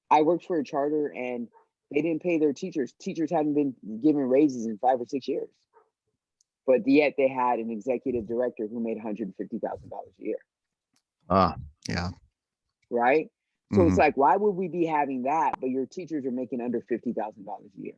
I worked for a charter and they didn't pay their teachers. Teachers hadn't been given raises in 5 or 6 years, but yet they had an executive director who made $150,000 a year, Ah, yeah. right? So it's Mhm. like, why would we be having that, but your teachers are making under $50,000 a year?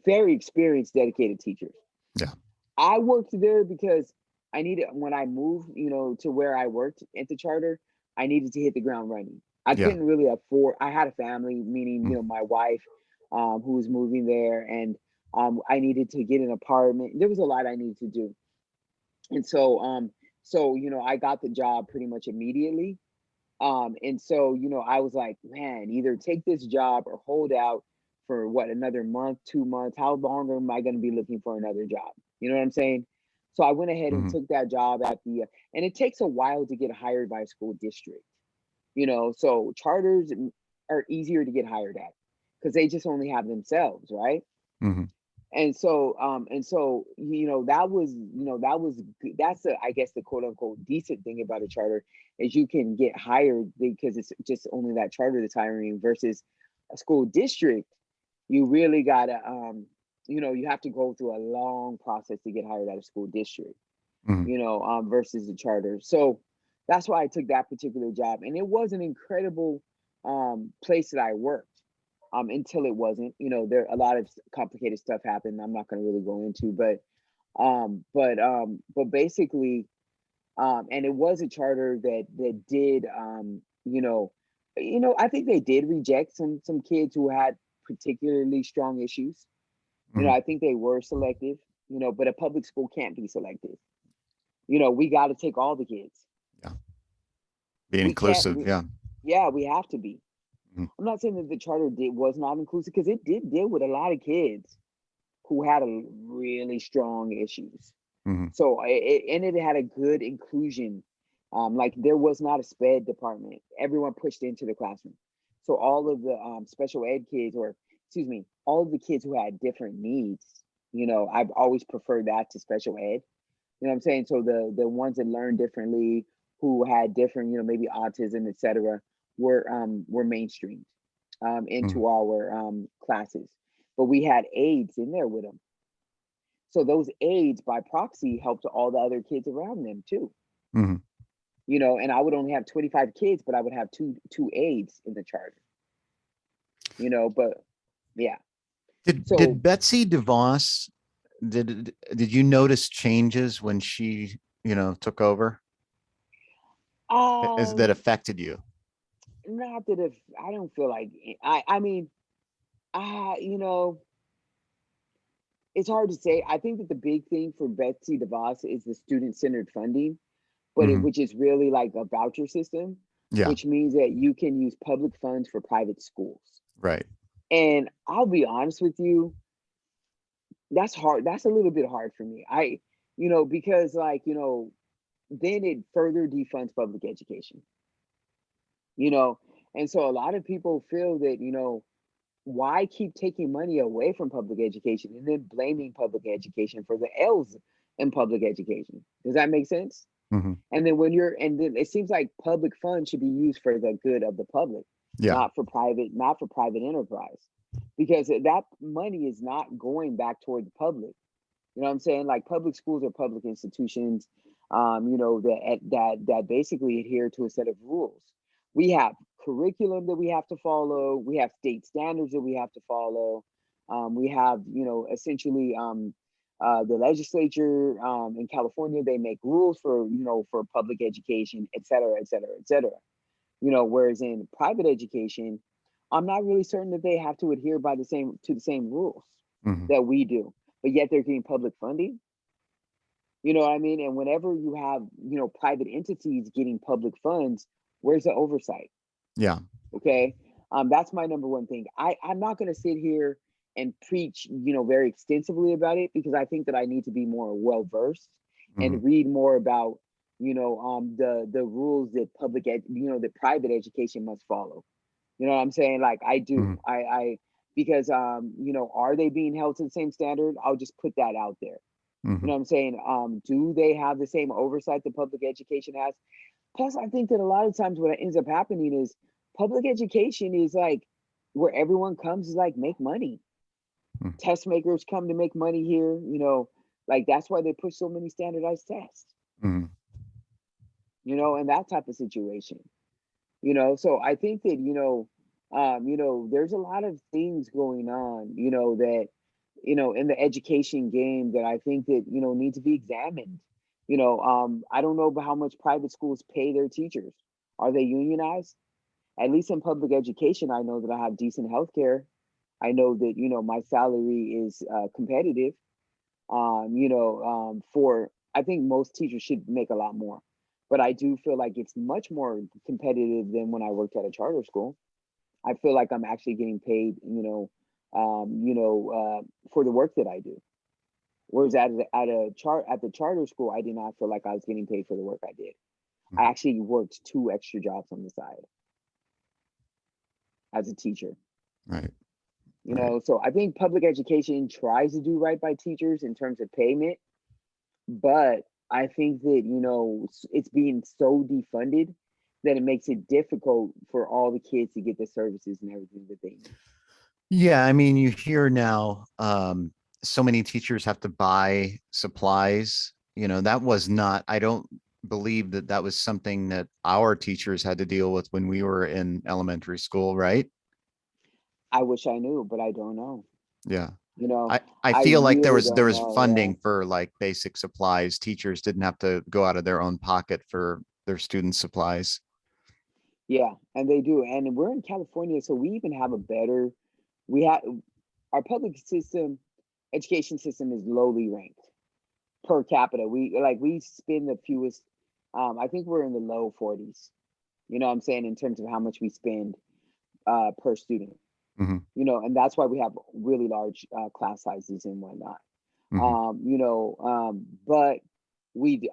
Very experienced, dedicated teachers. Yeah. I worked there because I needed when I moved, to where I worked at the charter, I needed to hit the ground running. I Yeah. couldn't really afford. I had a family, meaning Mm. my wife, who was moving there, and I needed to get an apartment. There was a lot I needed to do, and so I got the job pretty much immediately. And so, I was like, man, either take this job or hold out for what, another month, 2 months. How long am I going to be looking for another job? You know what I'm saying? So I went ahead and Mhm. took that job and it takes a while to get hired by a school district, so charters are easier to get hired at because they just only have themselves, right? Mhm. That's I guess the quote unquote decent thing about a charter is you can get hired because it's just only that charter that's hiring versus a school district. You really gotta you have to go through a long process to get hired at a school district, Mhm. versus the charter. So that's why I took that particular job, and it was an incredible place that I worked until it wasn't. There a lot of complicated stuff happened. I'm not going to really go into, but basically, and it was a charter that did, I think they did reject some kids who had particularly strong issues. Mhm. I think they were selective, but a public school can't be selective. We got to take all the kids. Yeah. Be We can't, inclusive. Yeah. yeah, we have to be. Mhm. I'm not saying that the charter was not inclusive because it did deal with a lot of kids who had a really strong issues. Mhm. So it had a good inclusion. Like there was not a sped department. Everyone pushed into the classroom. So all of the special ed kids, or excuse me, all of the kids who had different needs, I've always preferred that to special ed. You know what I'm saying? So the ones that learned differently, who had different, maybe autism, etc., were mainstreamed Mhm. into our classes. But we had aides in there with them. So those aides by proxy helped all the other kids around them too. Mhm. And I would only have 25 kids, but I would have two aides in the charter. But yeah. Did So Betsy DeVos, did you notice changes when she, took over? As that um affected you? not that if I don't feel like I mean, I it's hard to say. I think that the big thing for Betsy DeVos is the student-centered funding, Mhm. which is really like a voucher system, Yeah. which means that you can use public funds for private schools. Right. And I'll be honest with you, that's hard. That's a little bit hard for me. Because like, then it further defunds public education, you know. And so a lot of people feel that, why keep taking money away from public education and then blaming public education for the L's in public education? Does that make sense? Mhm. And then it seems like public funds should be used for the good of the public, Yeah. not for private enterprise, because that money is not going back toward the public. You know what I'm saying? Like public schools are public institutions, that basically adhere to a set of rules. We have curriculum that we have to follow. We have state standards that we have to follow. We have, essentially, the legislature in California. They make rules for public education, et cetera, et cetera, et cetera. Whereas in private education, I'm not really certain that they have to adhere by the same rules Mhm. that we do, but yet they're getting public funding. You know what I mean? And whenever you have, private entities getting public funds, where's the oversight? Yeah. Okay. That's my number one thing. I'm not going to sit here and preach, very extensively about it, because I think that I need to be more well versed Mhm. and read more about, the rules that that private education must follow. You know what I'm saying? Like I do. Mhm. Because are they being held to the same standard? I'll just put that out there. You know Mhm. what I'm saying? Do they have the same oversight that public education has? Plus, I think that a lot of times what ends up happening is public education is like where everyone comes is like make money. Mhm. Test makers come to make money here, like that's why they push so many standardized tests, Mhm. and that type of situation. So I think that there's a lot of things going on, that in the education game that I think that need to be examined. I don't know about how much private schools pay their teachers. Are they unionized? At least in public education, I know that I have decent health care. I know that my salary is competitive. For I think most teachers should make a lot more, but I do feel like it's much more competitive than when I worked at a charter school. I feel like I'm actually getting paid, for the work that I do. Whereas at the charter school, I did not feel like I was getting paid for the work I did. I Mhm. actually worked two extra jobs on the side as a teacher. Right. Right. So I think public education tries to do right by teachers in terms of payment, but I think that it's being so defunded that it makes it difficult for all the kids to get the services and everything that they need. Yeah, I mean, you hear now, so many teachers have to buy supplies. That was not, I don't believe that that was something that our teachers had to deal with when we were in elementary school, right? I wish I knew, but I don't know. Yeah. You know, I I feel like there really was there don't was know. funding for like basic supplies. Teachers didn't have to go out of their own pocket for their students' supplies. Yeah, and they do. And we're in California, so we even have a better we have our public system, education system is lowly ranked per capita. We spend the fewest. I think we're in the low 40s. You know what I'm saying, in terms of how much we spend per student. Hmm. And that's why we have really large class sizes and whatnot. Hmm. But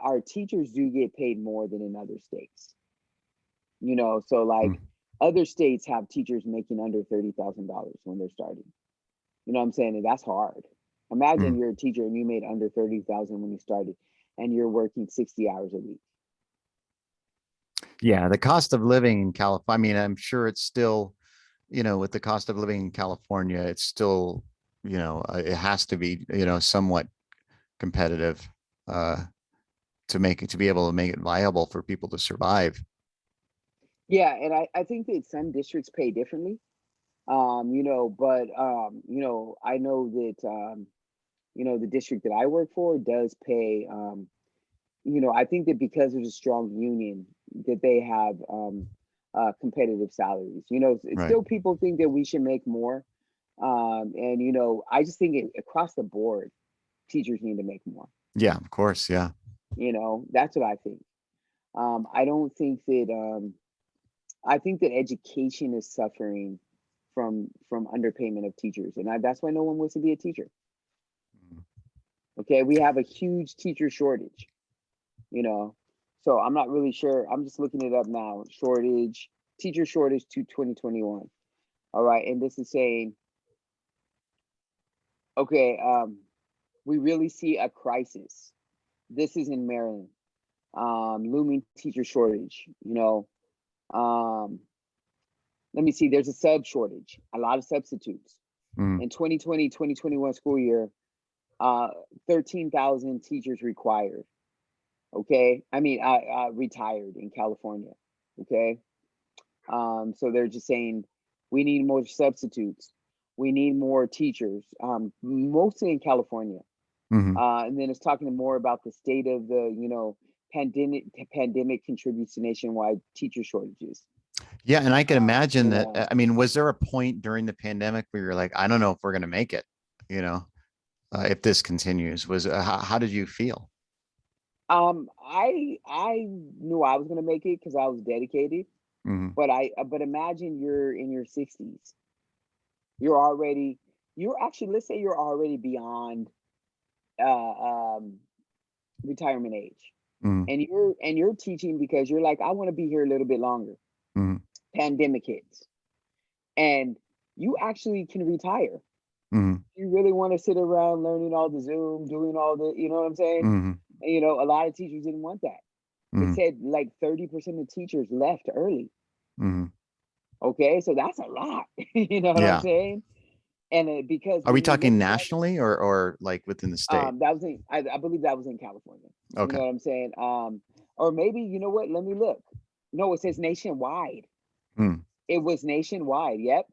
our teachers do get paid more than in other states. So like other states have teachers making under $30,000 when they're starting. You know what I'm saying? And that's hard. Imagine Hmm. you're a teacher and you made under 30,000 when you started, and you're working 60 hours a week. Yeah, the cost of living in California, I mean, I'm sure it's still, with the cost of living in California, it's still, it has to be, somewhat competitive uh, to be able to make it viable for people to survive. Yeah, and I think that some districts pay differently. But I know that the district that I work for does pay. I think that because there's a strong union, that they have competitive salaries. It's Right. still, people think that we should make more. And I just think across the board, teachers need to make more. Yeah, of course. Yeah. That's what I think. I don't think that I think that education is suffering from underpayment of teachers, and that's why no one wants to be a teacher. Okay, we have a huge teacher shortage. You know, so I'm not really sure. I'm just looking it up now. Teacher shortage to 2021. All right, and this is saying, okay, we really see a crisis. This is in Maryland. Looming teacher shortage. Um, let me see. There's a sub shortage. A lot of substitutes Mm. in 2020-2021 school year. uh 13,000 teachers required. Okay, I mean, retired in California. Okay, so they're just saying we need more substitutes, we need more teachers, mostly in California. Hmm. And then it's talking more about the state of the pandemic contributes to nationwide teacher shortages. Yeah, and I can imagine You that. know, I mean, was there a point during the pandemic where you're like, I don't know if we're going to make it, if this continues? How did you feel? I knew I was gonna make it because I was dedicated. Hmm. But imagine you're in your 60s. You're already you're actually, let's say you're already beyond uh um retirement age, Hmm. and you're teaching because you're like, I want to be here a little bit longer. Hmm. Pandemic hits, and you actually can retire. Hmm. You really want to sit around learning all the Zoom, doing all the, you know what I'm saying? Hmm. And, a lot of teachers didn't want that. It Hmm. said like 30% of teachers left early. Hmm. Okay, so that's a lot. You know what I'm Yeah. saying? And because Are we when you look talking at that, nationally or like within the state? that was in, I believe that was in California. You know Okay. what I'm saying? Or maybe, you know what? Let me look. No, it says nationwide. Hmm. It was nationwide. Yep,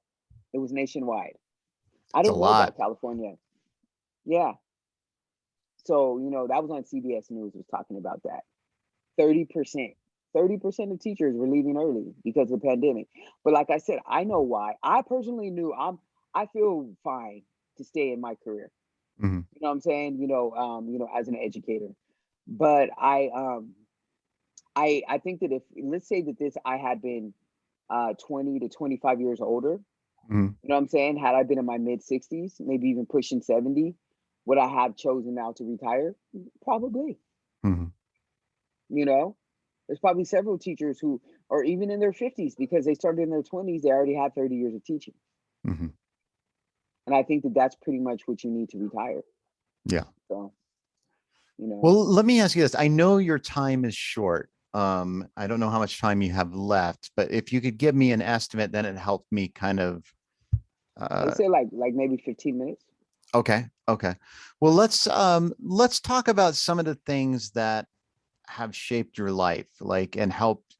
it was nationwide. I It's a don't know lot. about California. Yeah. So that was on CBS News, was talking about that. 30%. 30% of teachers were leaving early because of the pandemic. But like I said, I know why. I personally knew I feel fine to stay in my career. Hmm. You know what I'm saying? As an educator. But I think that if, let's say that this I had been 20 to 25 years older, Hmm. you know what I'm saying? Had I been in my mid 60s, maybe even pushing 70, would I have chosen now to retire? Probably. Hmm. You know, there's probably several teachers who are even in their 50s because they started in their 20s, they already had 30 years of teaching. Hmm. And I think that that's pretty much what you need to retire. Yeah. So, you know, Well, let me ask you this. I know your time is short. I don't know how much time you have left, but if you could give me an estimate, then it helped me kind of. let's Uh, say like maybe 15 minutes. okay. Okay. Well, let's talk about some of the things that have shaped your life, like, and helped,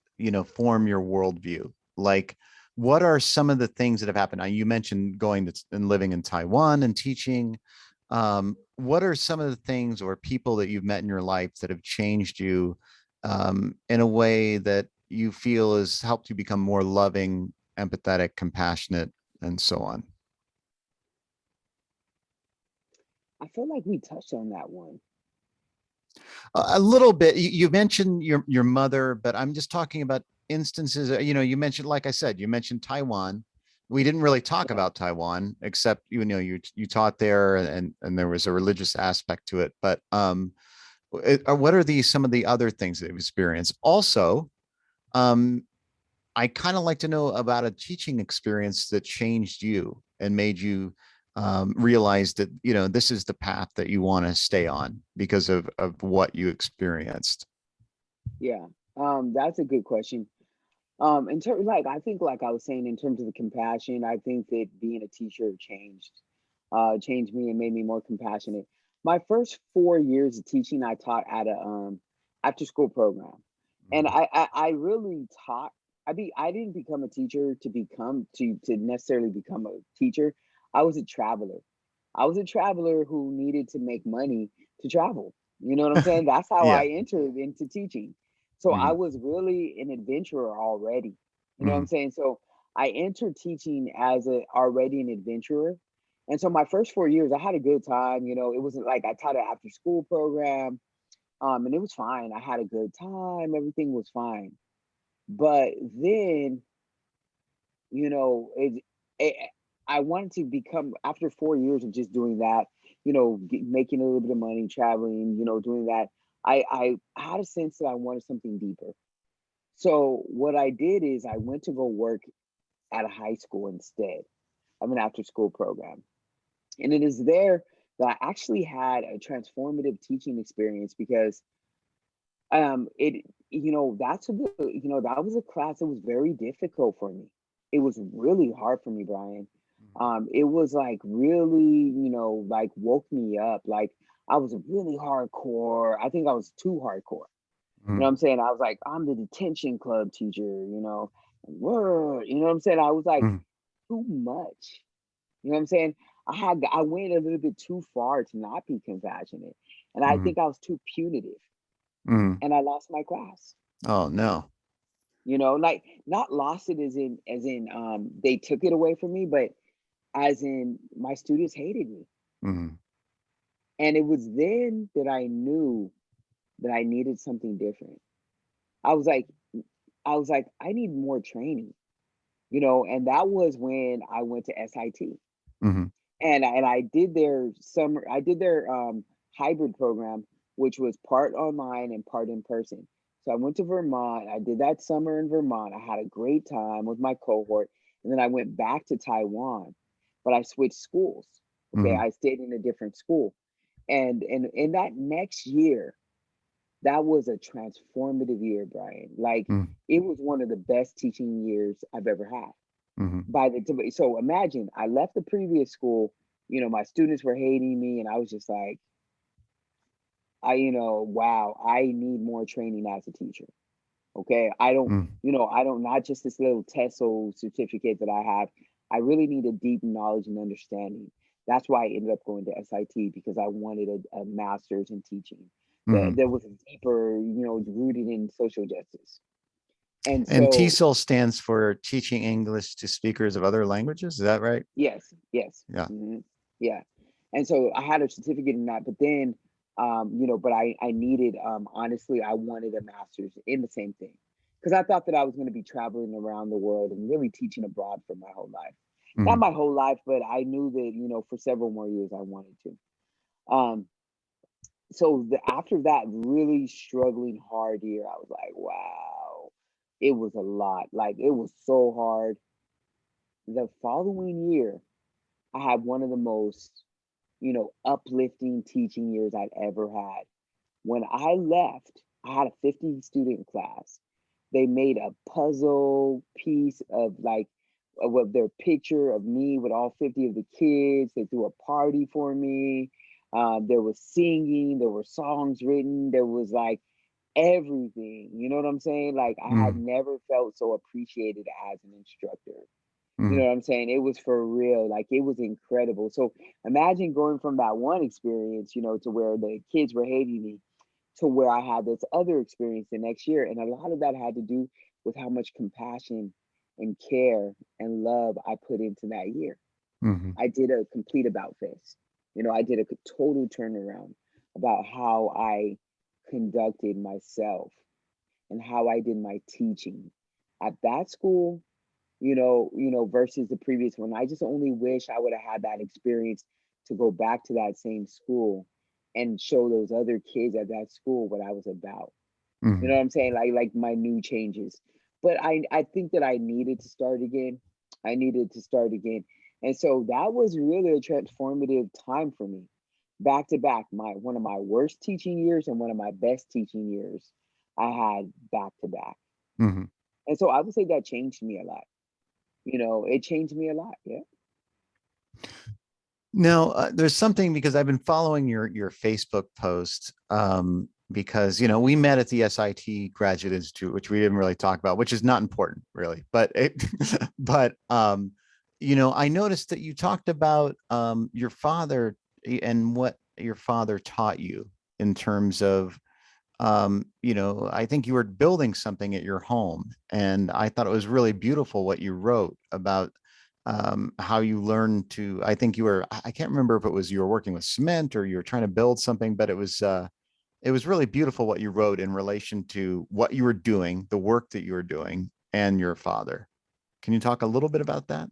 form your worldview. Like, what are some of the things that have happened? Now, you mentioned going to and living in Taiwan and teaching. What are some of the things or people that you've met in your life that have changed you in a way that you feel has helped you become more loving, empathetic, compassionate, and so on? I feel like we touched on that one. A little bit. You mentioned your mother, but I'm just talking about instances. You mentioned, like I said, you mentioned Taiwan. We didn't really talk Yeah. about Taiwan, except you taught there, and there was a religious aspect to it. But what are some of the other things that you've experienced? Also, um, I kind of like to know about a teaching experience that changed you and made you realize that, this is the path that you want to stay on because of what you experienced. Yeah. That's a good question. In terms, like, I think, like I was saying, in terms of the compassion, I think that being a teacher changed me and made me more compassionate. My first 4 years of teaching, I taught at a after school program, and Mhm. I really taught. I didn't become a teacher to necessarily become a teacher. I was a traveler. I was a traveler who needed to make money to travel. You know what I'm saying? That's how I Yeah. entered into teaching. So I Mhm. was really an adventurer already. You know what I'm Mhm. saying? So I entered teaching as a already an adventurer. And so my first 4 years, I had a good time. It wasn't like I taught an after school program, and it was fine. I had a good time. Everything was fine. But then, you know, it I wanted to become after 4 years of just doing that, making a little bit of money, traveling, doing that. I had a sense that I wanted something deeper. So what I did is I went to go work at a high school instead of an after school program. And it is there that I actually had a transformative teaching experience because it that was a class that was very difficult for me. It was really hard for me, Brian. It was like really, like woke me up. Like I was really hardcore. I think I was too hardcore. You know what Mhm. I'm saying? I was like, I'm the detention club teacher, word, you know what I'm saying? I was like, Mhm. too much. You know what I'm saying? I went a little bit too far to not be compassionate. And I Mhm. think I was too punitive Mhm. and I lost my class. Oh no. Like not lost it as in they took it away from me, but as in my students hated me. Mhm. And it was then that I knew that I needed something different. I was like, I need more training, and that was when I went to SIT. Mhm. And I did their hybrid program, which was part online and part in person. So I went to Vermont. I did that summer in Vermont. I had a great time with my cohort, and then I went back to Taiwan, but I switched schools. Okay, Mhm. I stayed in a different school, and in that next year, that was a transformative year, Brian. Like Mhm. it was one of the best teaching years I've ever had Mhm. so imagine I left the previous school, my students were hating me and I was just like, wow, I need more training as a teacher. Okay. Mhm. I don't not just this little TESOL certificate that I have. I really need a deep knowledge and understanding. That's why I ended up going to SIT because I wanted a master's in teaching Mhm. that was deeper, rooted in social justice. And And so TESOL stands for Teaching English to Speakers of Other Languages. Is that right? yes, yes. Yeah. Yeah. And so I had a certificate in that, but then, but I needed, honestly, I wanted a master's in the same thing because I thought that I was going to be traveling around the world and really teaching abroad for my whole life. Not Mhm. my whole life, but I knew that, for several more years I wanted to. Um, so after that really struggling hard year, I was like, wow, it was a lot. Like it was so hard. The following year, I had one of the most uplifting teaching years I'd ever had. When I left, I had a 50 student class. They made a puzzle piece of of their picture of me with all 50 of the kids. They threw a party for me. There was singing, there were songs written, there was like everything. You know what I'm saying? Like I had Mhm. never felt so appreciated as an instructor. You know Mhm. what I'm saying? It was for real. Like it was incredible. So imagine going from that one experience, to where the kids were hating me to where I had this other experience the next year. And a lot of that had to do with how much compassion and care and love I put into that year. Mhm. I did a complete about face. I did a total turnaround about how I conducted myself and how I did my teaching at that school, versus the previous one. I just only wish I would have had that experience to go back to that same school and show those other kids at that school what I was about. You know Mhm. what I'm saying? Like my new changes. But I think that I needed to start again. I needed to start again. And so that was really a transformative time for me. Back to back, my one of my worst teaching years and one of my best teaching years I had back to back. Mhm. And so I would say that changed me a lot. It changed me a lot. Yeah. Now, there's something because I've been following your Facebook post because we met at the SIT Graduate Institute, which we didn't really talk about, which is not important really, but but I noticed that you talked about your father and what your father taught you in terms of I think you were building something at your home, and I thought it was really beautiful what you wrote about how you learned to. I think I can't remember if it was you were working with cement or you were trying to build something, but it was really beautiful what you wrote in relation to what you were doing, the work that you were doing, and your father. Can you talk a little bit about that?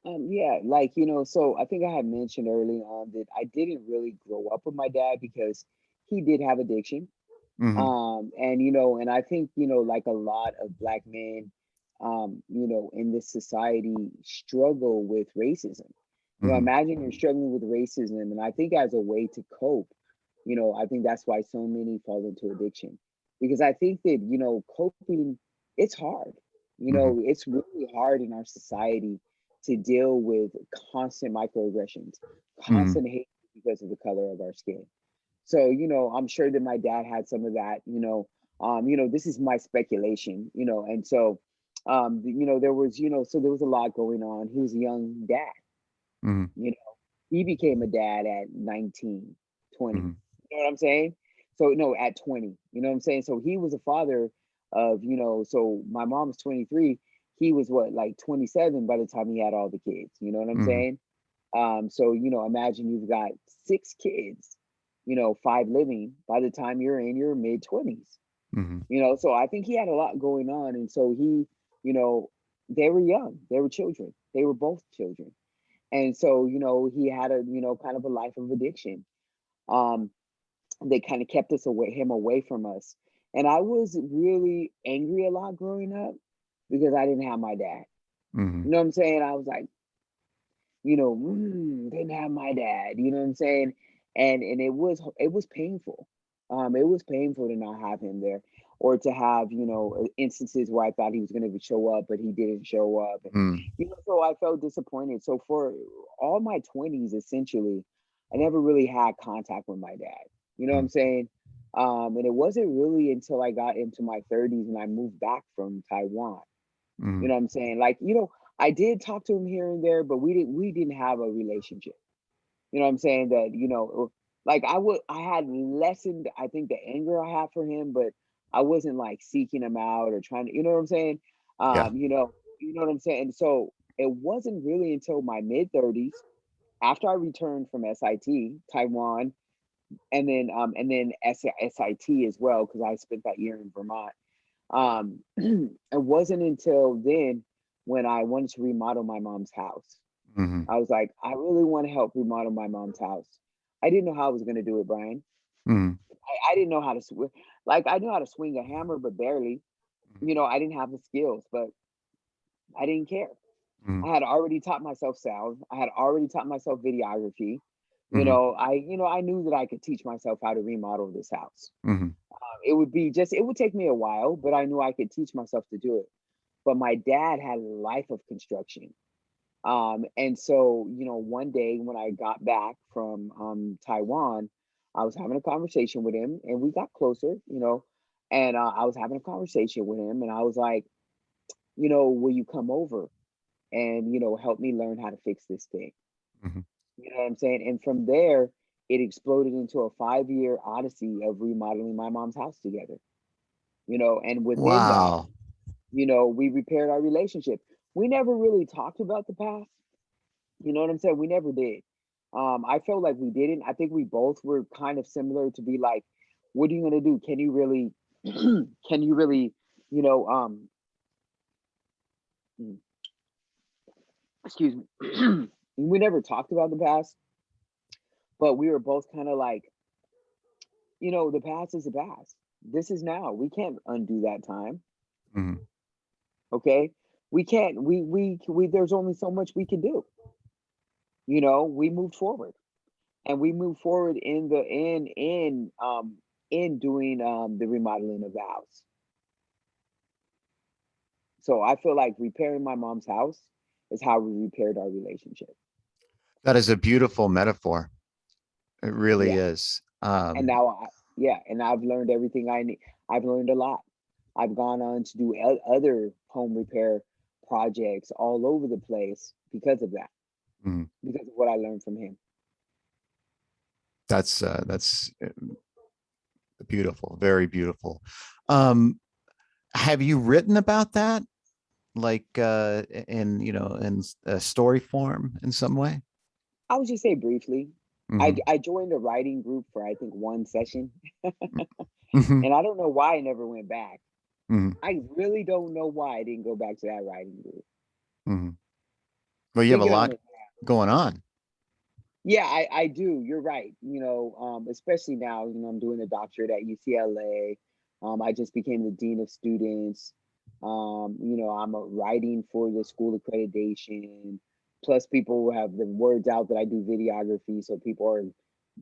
Yeah, like, so I think I had mentioned early on that I didn't really grow up with my dad because he did have addiction. Hmm. And I think, like a lot of black men, in this society struggle with racism. Hmm. Imagine you're struggling with racism, and I think as a way to cope, I think that's why so many fall into addiction. Because I think that, coping, it's hard. Hmm. It's really hard in our society to deal with constant microaggressions, Hmm. constant hate because of the color of our skin. So, I'm sure that my dad had some of that, this is my speculation, and so, there was, so there was a lot going on. He was a young dad, Hmm. you know, he became a dad at 19, 20. Hmm. You know what I'm saying? So, no, at 20, you know what I'm saying? So he was a father of, so my mom's 23. He was what, like 27 by the time he had all the kids, you know what I'm Hmm. saying? So, imagine you've got six kids, five living by the time you're in your mid 20s, Hmm. so I think he had a lot going on. And so he, you know, they were young, they were children, they were both children. And so, he had a, kind of a life of addiction. Um, they kind of kept him away from us. And I was really angry a lot growing up because I didn't have my dad. Hmm. You know what I'm saying? I was like, didn't have my dad, you know what I'm saying? And it was painful. It was painful to not have him there, or to have, instances where I thought he was going to show up, but he didn't show up. And, Hmm. so I felt disappointed. So for all my 20s, essentially, I never really had contact with my dad. You know what I'm saying? And it wasn't really until I got into my 30s and I moved back from Taiwan. You Hmm. know what I'm saying? Like, I did talk to him here and there, but we didn't have a relationship. You know what I'm saying? That, like I had lessened, I think, the anger I have for him, but I wasn't like seeking him out or trying to, you know what I'm saying? Yeah. You know what I'm saying? And so it wasn't really until my mid 30s, after I returned from SIT, Taiwan, and then SIT as well, because I spent that year in Vermont. It wasn't until then when I wanted to remodel my mom's house. Hmm. I was like, I really want to help remodel my mom's house. I didn't know how I was going to do it, Brian. Hmm. I didn't know how to swing. Like, I knew how to swing a hammer, but barely. I didn't have the skills, but I didn't care. Hmm. I had already taught myself sound. I had already taught myself videography. Hmm. I knew that I could teach myself how to remodel this house. Hmm. It would take me a while, but I knew I could teach myself to do it. But my dad had a life of construction. And so, one day when I got back from Taiwan, I was having a conversation with him and we got closer, and I was having a conversation with him and I was like, will you come over and, help me learn how to fix this thing? Hmm. You know what I'm saying? And from there, it exploded into a 5-year odyssey of remodeling my mom's house together, and within that, Wow. we repaired our relationship. We never really talked about the past. You know what I'm saying? We never did. I felt like we didn't. I think we both were kind of similar to be like, what are you gonna do? Can you really, can you really, you know, mm, excuse me. We never talked about the past, but we were both kind of like, the past is the past. This is now. We can't undo that time. Mhm. Okay. We can't, there's only so much we can do. We moved forward, and we moved forward in doing the remodeling of the house. So I feel like repairing my mom's house is how we repaired our relationship. That is a beautiful metaphor. It really Yeah. is. And now yeah, and I've learned everything I need. I've learned a lot. I've gone on to do other home repair projects all over the place because of that, Mhm. because of what I learned from him. That's beautiful, very beautiful. Um, have you written about that, like in in a story form in some way? I would just say briefly, I Hmm. I joined a writing group for I think one session, Hmm. and I don't know why I never went back. Hmm. I really don't know why I didn't go back to that writing group. Hmm. Well, you have a Thinking on lot it, going on. yeah, I do. You're right. Especially now, I'm doing a doctorate at UCLA. I just became the dean of students. I'm writing for the school accreditation. Plus, people have the words out that I do videography, so people are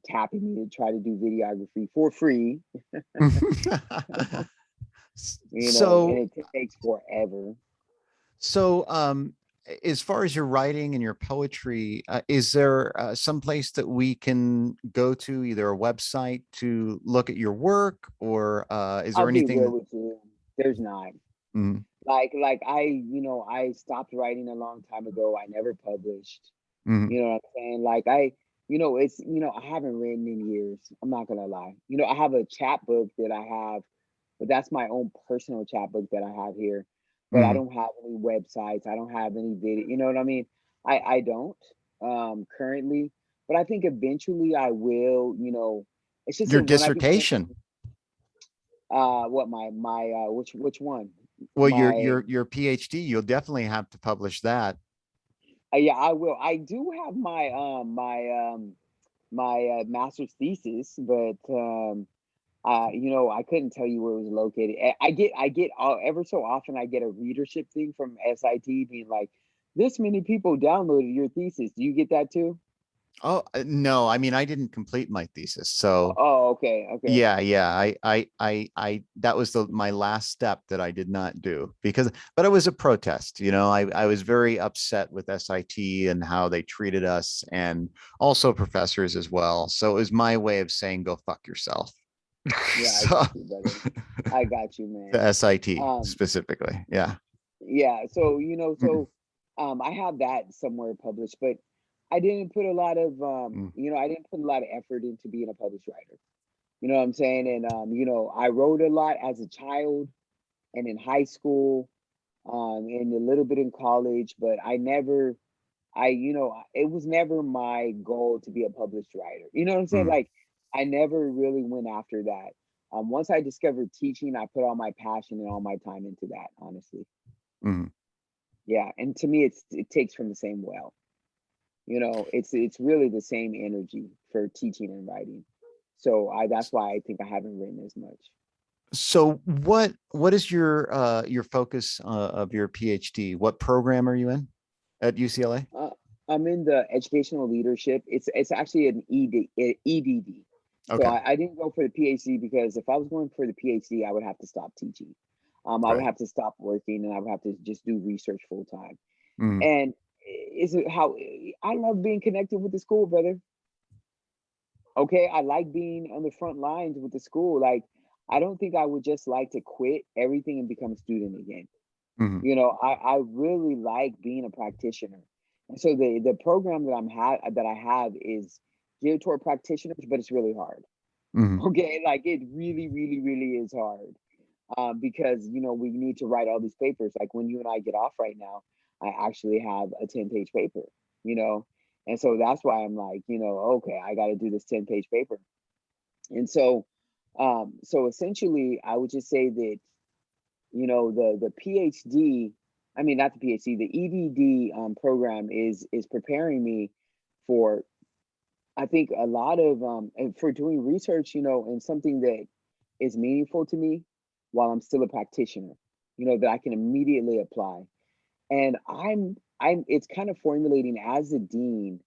tapping me to try to do videography for free. And So, it takes forever. so as far as your writing and your poetry, is there some place that we can go to, either a website to look at your work, or is I'll there be anything real that? with you. There's not. Mhm. Like I stopped writing a long time ago. I never published. Mhm. You know what I'm saying? I haven't written in years. I'm not gonna lie. I have a chapbook that I have, but that's my own personal chapbook that I have here. But I Mhm. don't have any websites. I don't have any video. You know what I mean? I don't currently, but I think eventually I will. It's just Your that when I became dissertation. what my which one? Well, your My your your PhD, you'll definitely have to publish that. Yeah, I will. I do have my master's thesis, but I couldn't tell you where it was located. I get ever so often I get a readership thing from SIT being like, this many people downloaded your thesis. Do you get that too? Oh, no, I mean, I didn't complete my thesis. So Oh, okay, okay. yeah, that was my last step that I did not do, because, but it was a protest. I was very upset with SIT and how they treated us, and also professors as well. So it was my way of saying, go fuck yourself. Yeah, I So got you, brother. I got you, man. the SIT Um, specifically. Yeah. yeah, so Mm, I have that somewhere published, but I didn't put a lot of mm, I didn't put a lot of effort into being a published writer. You know what I'm saying? And I wrote a lot as a child and in high school, and a little bit in college, but it was never my goal to be a published writer. You know what I'm saying? mm, Like, I never really went after that. Once I discovered teaching, I put all my passion and all my time into that, honestly. mm. Yeah, and to me, it takes from the same well. It's really the same energy for teaching and writing. So I that's why I think I haven't written as much. So what is your focus of your PhD? What program are you in at UCLA? Uh, I'm in the educational leadership. It's actually an EDD. So Okay. I didn't go for the PhD because if I was going for the PhD, I would have to stop teaching. I would Right. have to stop working, and I would have to just do research full time. Mm, And is it how I love being connected with the school, brother. Okay, I like being on the front lines with the school. Like, I don't think I would just like to quit everything and become a student again. mhm, I really like being a practitioner. And so the program that I have is geared toward practitioners, but it's really hard. mhm, Okay, like it really, really, really is hard. Because we need to write all these papers. Like when you and I get off right now, I actually have a 10-page paper, you know, And so that's why I'm like, okay, I got to do this 10-page paper. And so, so essentially, I would just say that, the PhD, I mean, not the PhD, the EDD program is preparing me for, I think, a lot of, and for doing research, and something that is meaningful to me while I'm still a practitioner, that I can immediately apply. And it's kind of formulating as a dean.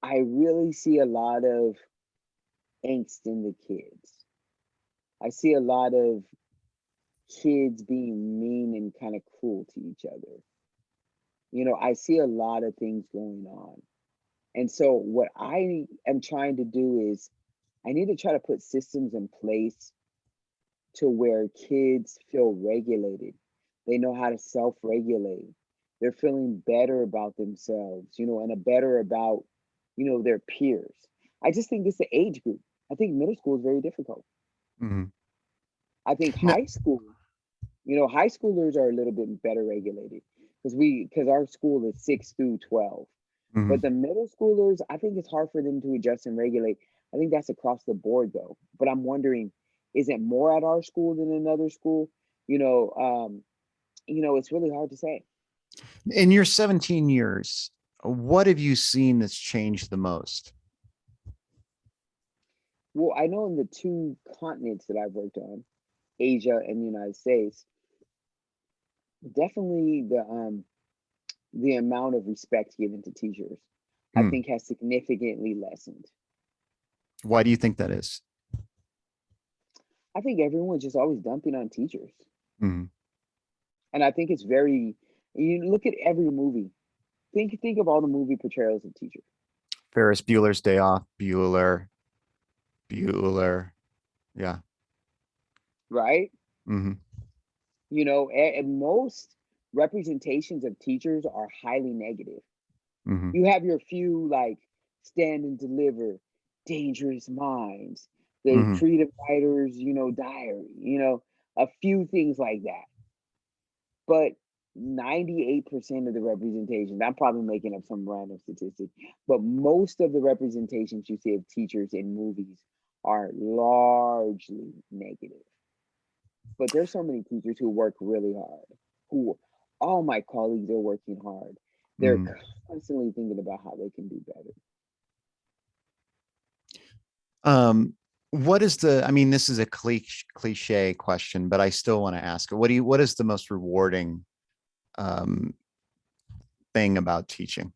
I really see a lot of angst in the kids. I see a lot of kids being mean and kind of cruel to each other. I see a lot of things going on. And so, what I am trying to do is, I need to try to put systems in place to where kids feel regulated. They know how to self regulate. They're feeling better about themselves, and a better about, their peers. I just think it's the age group. I think middle school is very difficult. Mhm. I think No, high school, high schoolers are a little bit better regulated because our school is 6 through 12. But mhm. the middle schoolers, I think it's hard for them to adjust and regulate. I think that's across the board though. But I'm wondering, is it more at our school than another school? You know, um, it's really hard to say. In your 17 years, what have you seen that's changed the most? Well, I know in the two continents that I've worked on, Asia and the United States, definitely the amount of respect given to teachers, I Hmm. think has significantly lessened. Why do you think that is? I think everyone's just always dumping on teachers. Mhm. And I think it's very, you look at every movie. Think of all the movie portrayals of teachers, Ferris Bueller's Day Off, Bueller. Yeah. right? Hmm. And most representations of teachers are highly negative. Hmm. You have your few like stand and deliver, dangerous minds, the Hmm. freedom fighters, diary, a few things like that. But 98% of the representations, I'm probably making up some random statistic, but most of the representations you see of teachers in movies are largely negative. But there's so many teachers who work really hard, who all my colleagues are working hard. They're Hmm. constantly thinking about how they can do better. Um, what is I mean, this is a cliche question, but I still want to ask it. What is the most rewarding um, thing about teaching?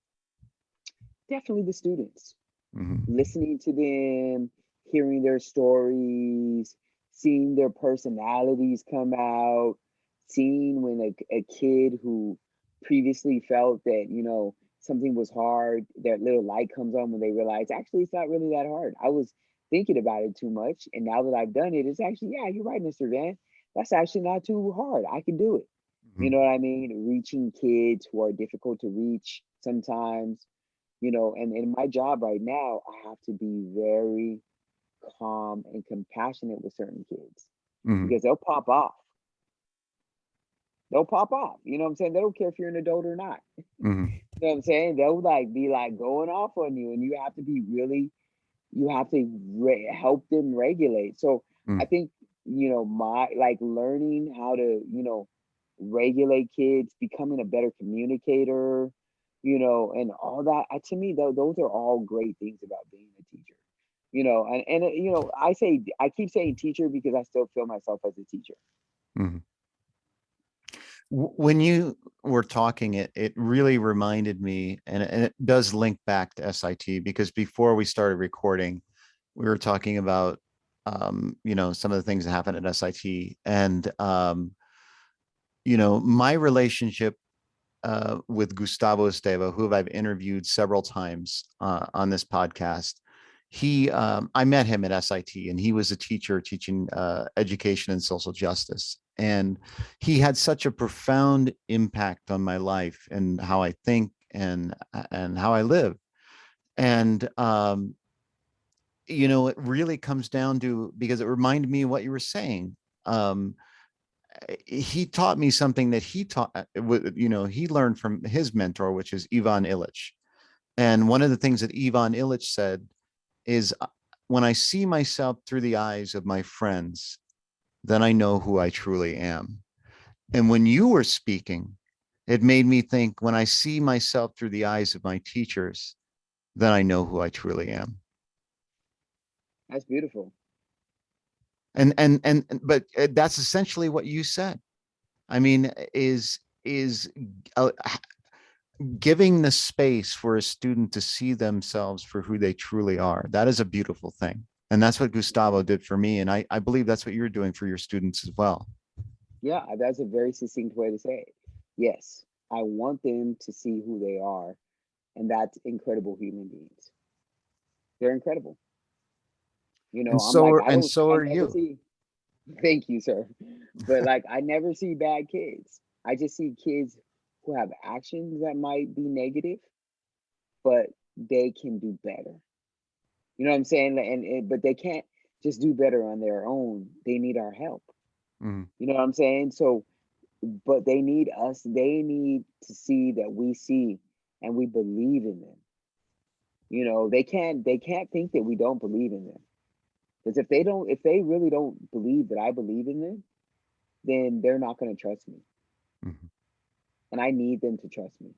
Definitely the students, Hmm. listening to them, hearing their stories, seeing their personalities come out, seeing when a kid who previously felt that, something was hard, that little light comes on when they realize actually it's not really that hard. I was thinking about it too much. And now that I've done it, it's actually, yeah, you're right, Mr. Van. That's actually not too hard. I can do it. You know Hmm. what I mean? Reaching kids who are difficult to reach sometimes, and in my job right now, I have to be very calm and compassionate with certain kids Hmm. because they'll pop off. They'll pop off. You know what I'm saying? They don't care if you're an adult or not. Hmm. You know what I'm saying? They'll like be like going off on you, and you have to be really, you have to help them regulate. So I think, my like learning how to, regulate kids, becoming a better communicator, and all that. To me, though, those are all great things about being a teacher. I keep saying teacher because I still feel myself as a teacher. Hmm. When you were talking, it really reminded me, and it does link back to SIT because before we started recording, we were talking about some of the things that happened at SIT, and my relationship with Gustavo Esteva, who I've interviewed several times on this podcast. I met him at SIT, and he was a teacher teaching education and social justice. And he had such a profound impact on my life and how I think and how I live. And it really comes down to because it reminded me of what you were saying. Um, he taught me something that he taught, he learned from his mentor, which is Ivan Illich. And one of the things that Ivan Illich said is, when I see myself through the eyes of my friends, then I know who I truly am. And when you were speaking, it made me think, when I see myself through the eyes of my teachers, then I know who I truly am. That's beautiful. But that's essentially what you said. I mean, is uh, giving the space for a student to see themselves for who they truly are. That is a beautiful thing. And that's what Gustavo did for me. And I believe that's what you're doing for your students as well. Yeah, that's a very succinct way to say it. Yes, I want them to see who they are, and that's incredible human beings. They're incredible. And I'm like, so I are never you. see, thank you, sir. But like, I never see bad kids. I just see kids who have actions that might be negative, but they can do better. You know what I'm saying? But they can't just do better on their own. They need our help. Mm, You know what I'm saying? So, but they need us. They need to see that we see and we believe in them. They can't think that we don't believe in them. Because if they really don't believe that I believe in them, then they're not going to trust me. mhm, And I need them to trust me.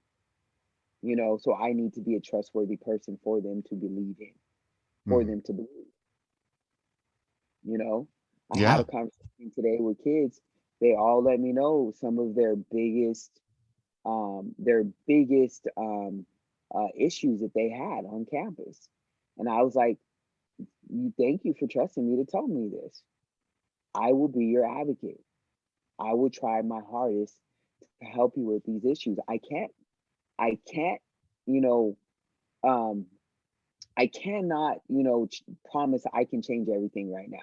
So I need to be a trustworthy person for them to believe in, for mhm. them to believe. You know, I had Yeah. a conversation today with kids. They all let me know some of their biggest issues that they had on campus. And I was like, thank you for trusting me to tell me this. I will be your advocate. I will try my hardest to help you with these issues. I can't, you know, um, I cannot, promise I can change everything right now.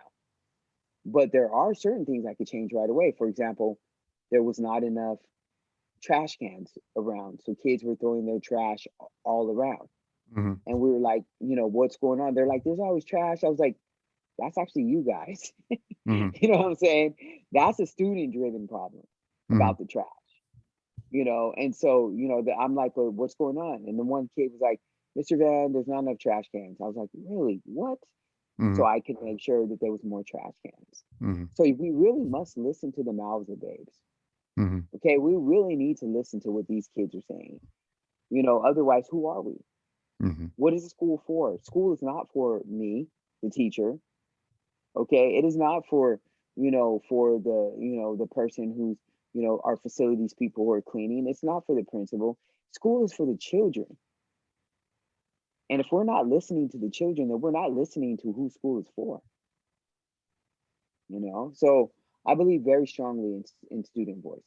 But there are certain things I could change right away. For example, there was not enough trash cans around. So kids were throwing their trash all around. Mhm, And we were like, what's going on? They're like, there's always trash. I was like, that's actually you guys. mhm, You know what I'm saying? That's a student driven problem mhm, about the trash, And so, I'm like, well, what's going on? And the one kid was like, Mr. Van, there's not enough trash cans. I was like, really? What? So mhm, I could make sure that there was more trash cans. mhm, So we really must listen to the mouths of babes. mhm, Okay, we really need to listen to what these kids are saying. Otherwise, who are we? mhm. What is the school for? School is not for me, the teacher. Okay, it is not for the person who's our facilities people who are cleaning. It's not for the principal. School is for the children. And if we're not listening to the children, then we're not listening to who school is for. So I believe very strongly in student voice.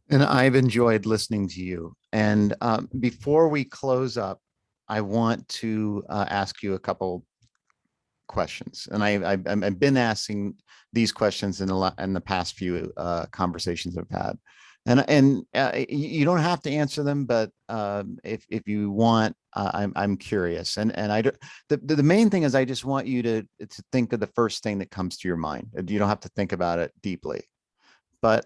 And I've enjoyed listening to you. And before we close up, I want to ask you a couple questions. And I've been asking these questions in the past few conversations I've had. And you don't have to answer them, but if you want, I'm curious. And the main thing is, I just want you to think of the first thing that comes to your mind. You don't have to think about it deeply. But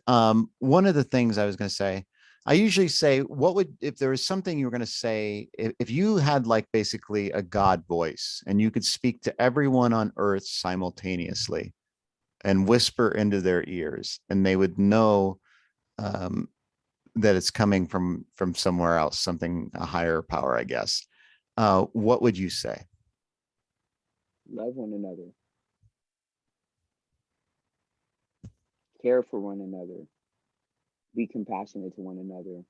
one of the things I was going to say, I usually say, what would, if there was something you were going to say, if you had like basically a God voice and you could speak to everyone on earth simultaneously and whisper into their ears, and they would know um, that it's coming from somewhere else, something, a higher power, I guess. What would you say? Love one another, care for one another, be compassionate to one another,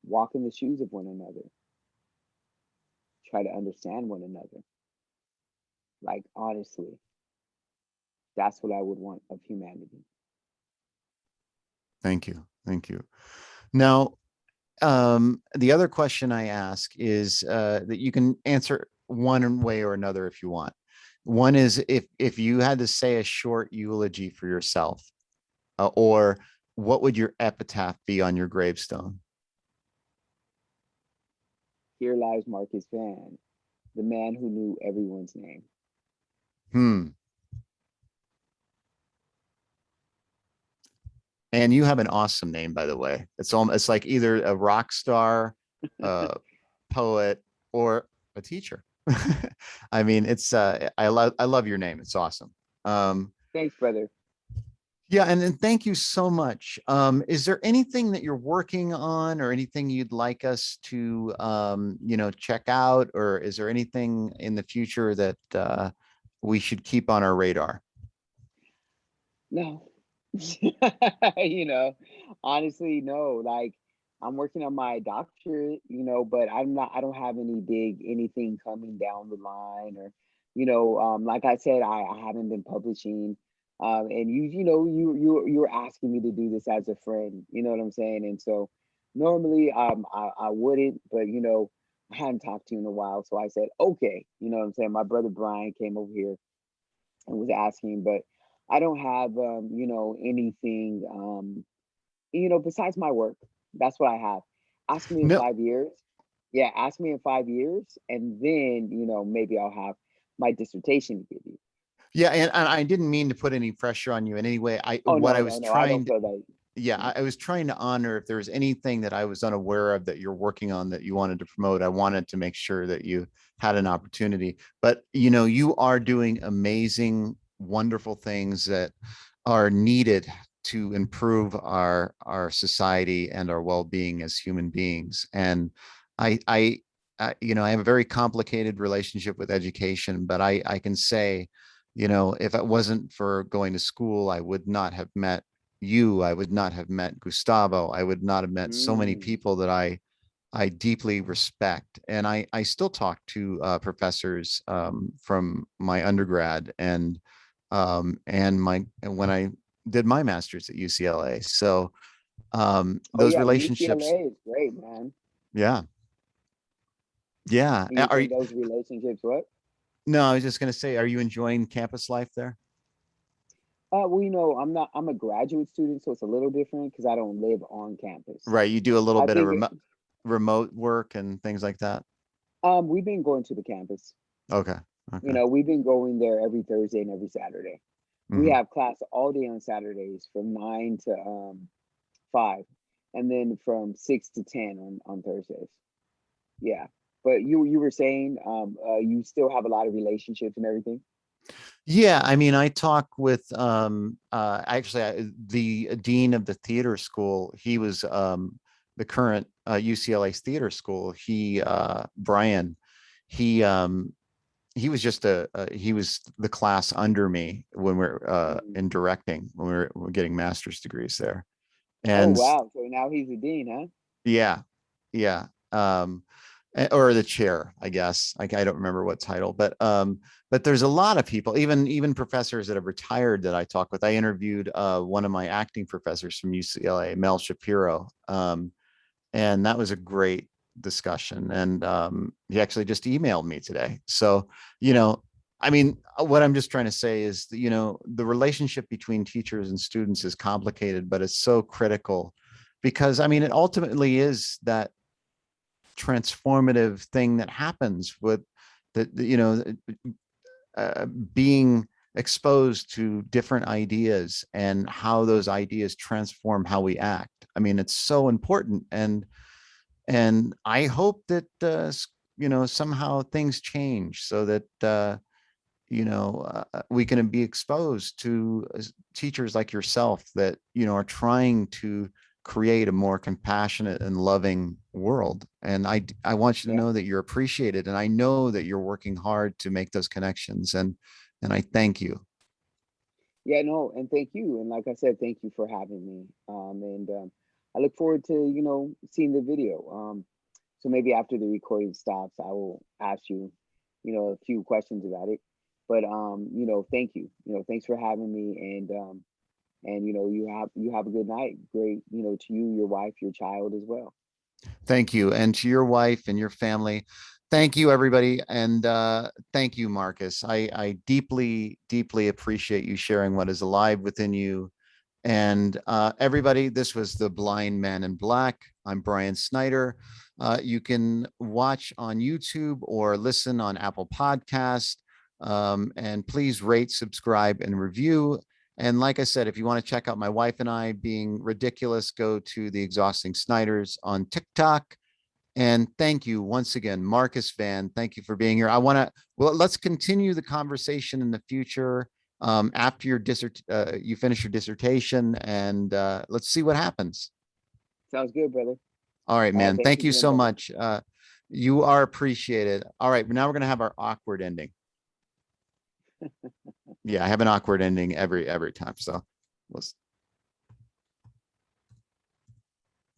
walk in the shoes of one another, try to understand one another. Like, honestly, that's what I would want of humanity. Thank you. Thank you. Now, the other question I ask is that you can answer one way or another if you want. One is, if you had to say a short eulogy for yourself, or what would your epitaph be on your gravestone? Here lies Marcus Van, the man who knew everyone's name. Hmm. And you have an awesome name, by the way. It's like either a rock star a poet, or a teacher. I mean, it's I love your name. It's awesome. Um, Thanks, brother. yeah, and thank you so much. Is there anything that you're working on or anything you'd like us to check out, or is there anything in the future that we should keep on our radar? No. You know, honestly, no. Like, I'm working on my doctorate, but I don't have anything coming down the line, or, like I said, I haven't been publishing. And you were asking me to do this as a friend, you know what I'm saying? And so normally I wouldn't, but I hadn't talked to you in a while. So I said, okay, you know what I'm saying? My brother Brian came over here and was asking, but I don't have anything besides my work. That's what I have. Ask me in No, 5 years. Yeah, ask me in 5 years, and then maybe I'll have my dissertation to give you. yeah, and I didn't mean to put any pressure on you in any way. I Oh what no, I no, was no. I don't trying to, feel like. yeah, Mhm. I was trying to honor if there was anything that I was unaware of that you're working on that you wanted to promote. I wanted to make sure that you had an opportunity. But you are doing amazing, wonderful things that are needed to improve our society and our well-being as human beings. And I have a very complicated relationship with education, but I can say, if it wasn't for going to school, I would not have met you. I would not have met Gustavo. I would not have met so many Mm. people that I deeply respect. And I still talk to professors from my undergrad and when I did my master's at UCLA. So Oh those yeah, relationships, UCLA is great, man. yeah, yeah. You were saying those relationships, what? No, I was just going to say, are you enjoying campus life there? Well, I'm a graduate student, so it's a little different because I don't live on campus. Right. You do a little I bit of think remote work and things like that. we've been going to the campus. Okay. Okay. We've been going there every Thursday and every Saturday. We Hmm. have class all day on Saturdays from 9 to 5, and then from 6 to 10 on Thursdays. Yeah, but you were saying you still have a lot of relationships and everything. Yeah, I mean, I talk with actually the dean of the theater school. He was the current UCLA's theater school. Brian, he he was just he was the class under me when we're Mhm. in directing when we're getting master's degrees there. Oh And wow! So now he's a dean, huh? yeah, yeah. Or the chair, I guess. Like I don't remember what title, but there's a lot of people, even professors that have retired that I talk with. I interviewed one of my acting professors from UCLA, Mel Shapiro, and that was a great discussion. And he actually just emailed me today. So, you know, I mean, what I'm just trying to say is that, the relationship between teachers and students is complicated, but it's so critical because, I mean, it ultimately is that transformative thing that happens with being exposed to different ideas and how those ideas transform how we act. I mean, it's so important. And I hope that somehow things change so that we can be exposed to teachers like yourself that are trying to create a more compassionate and loving world. And I want you to Yeah. know that you're appreciated, and I know that you're working hard to make those connections, and I thank you. Yeah, no, and thank you. And like I said, thank you for having me. And I look forward to, seeing the video. So maybe after the recording stops, I will ask you, a few questions about it. But thank you. Thanks for having me, and you have a good night. Great, to you, your wife, your child as well. Thank you. And to your wife and your family, thank you, everybody. And thank you, Marcus. I deeply, deeply appreciate you sharing what is alive within you. And everybody, this was The Blind Man in Black. I'm Brian Snyder. You can watch on YouTube or listen on Apple Podcast. And please rate, subscribe, and review. And like I said, if you want to check out my wife and I being ridiculous, go to the Exhausting Snyders on TikTok. And thank you once again, Marcus Van. Thank you for being here. Well, let's continue the conversation in the future after you finish your dissertation, and let's see what happens. Sounds good, brother. All right, man. Thanks Thank you again, so brother. much. You are appreciated. All right, now we're going to have our awkward ending. Yeah, I have an awkward ending every time. So let's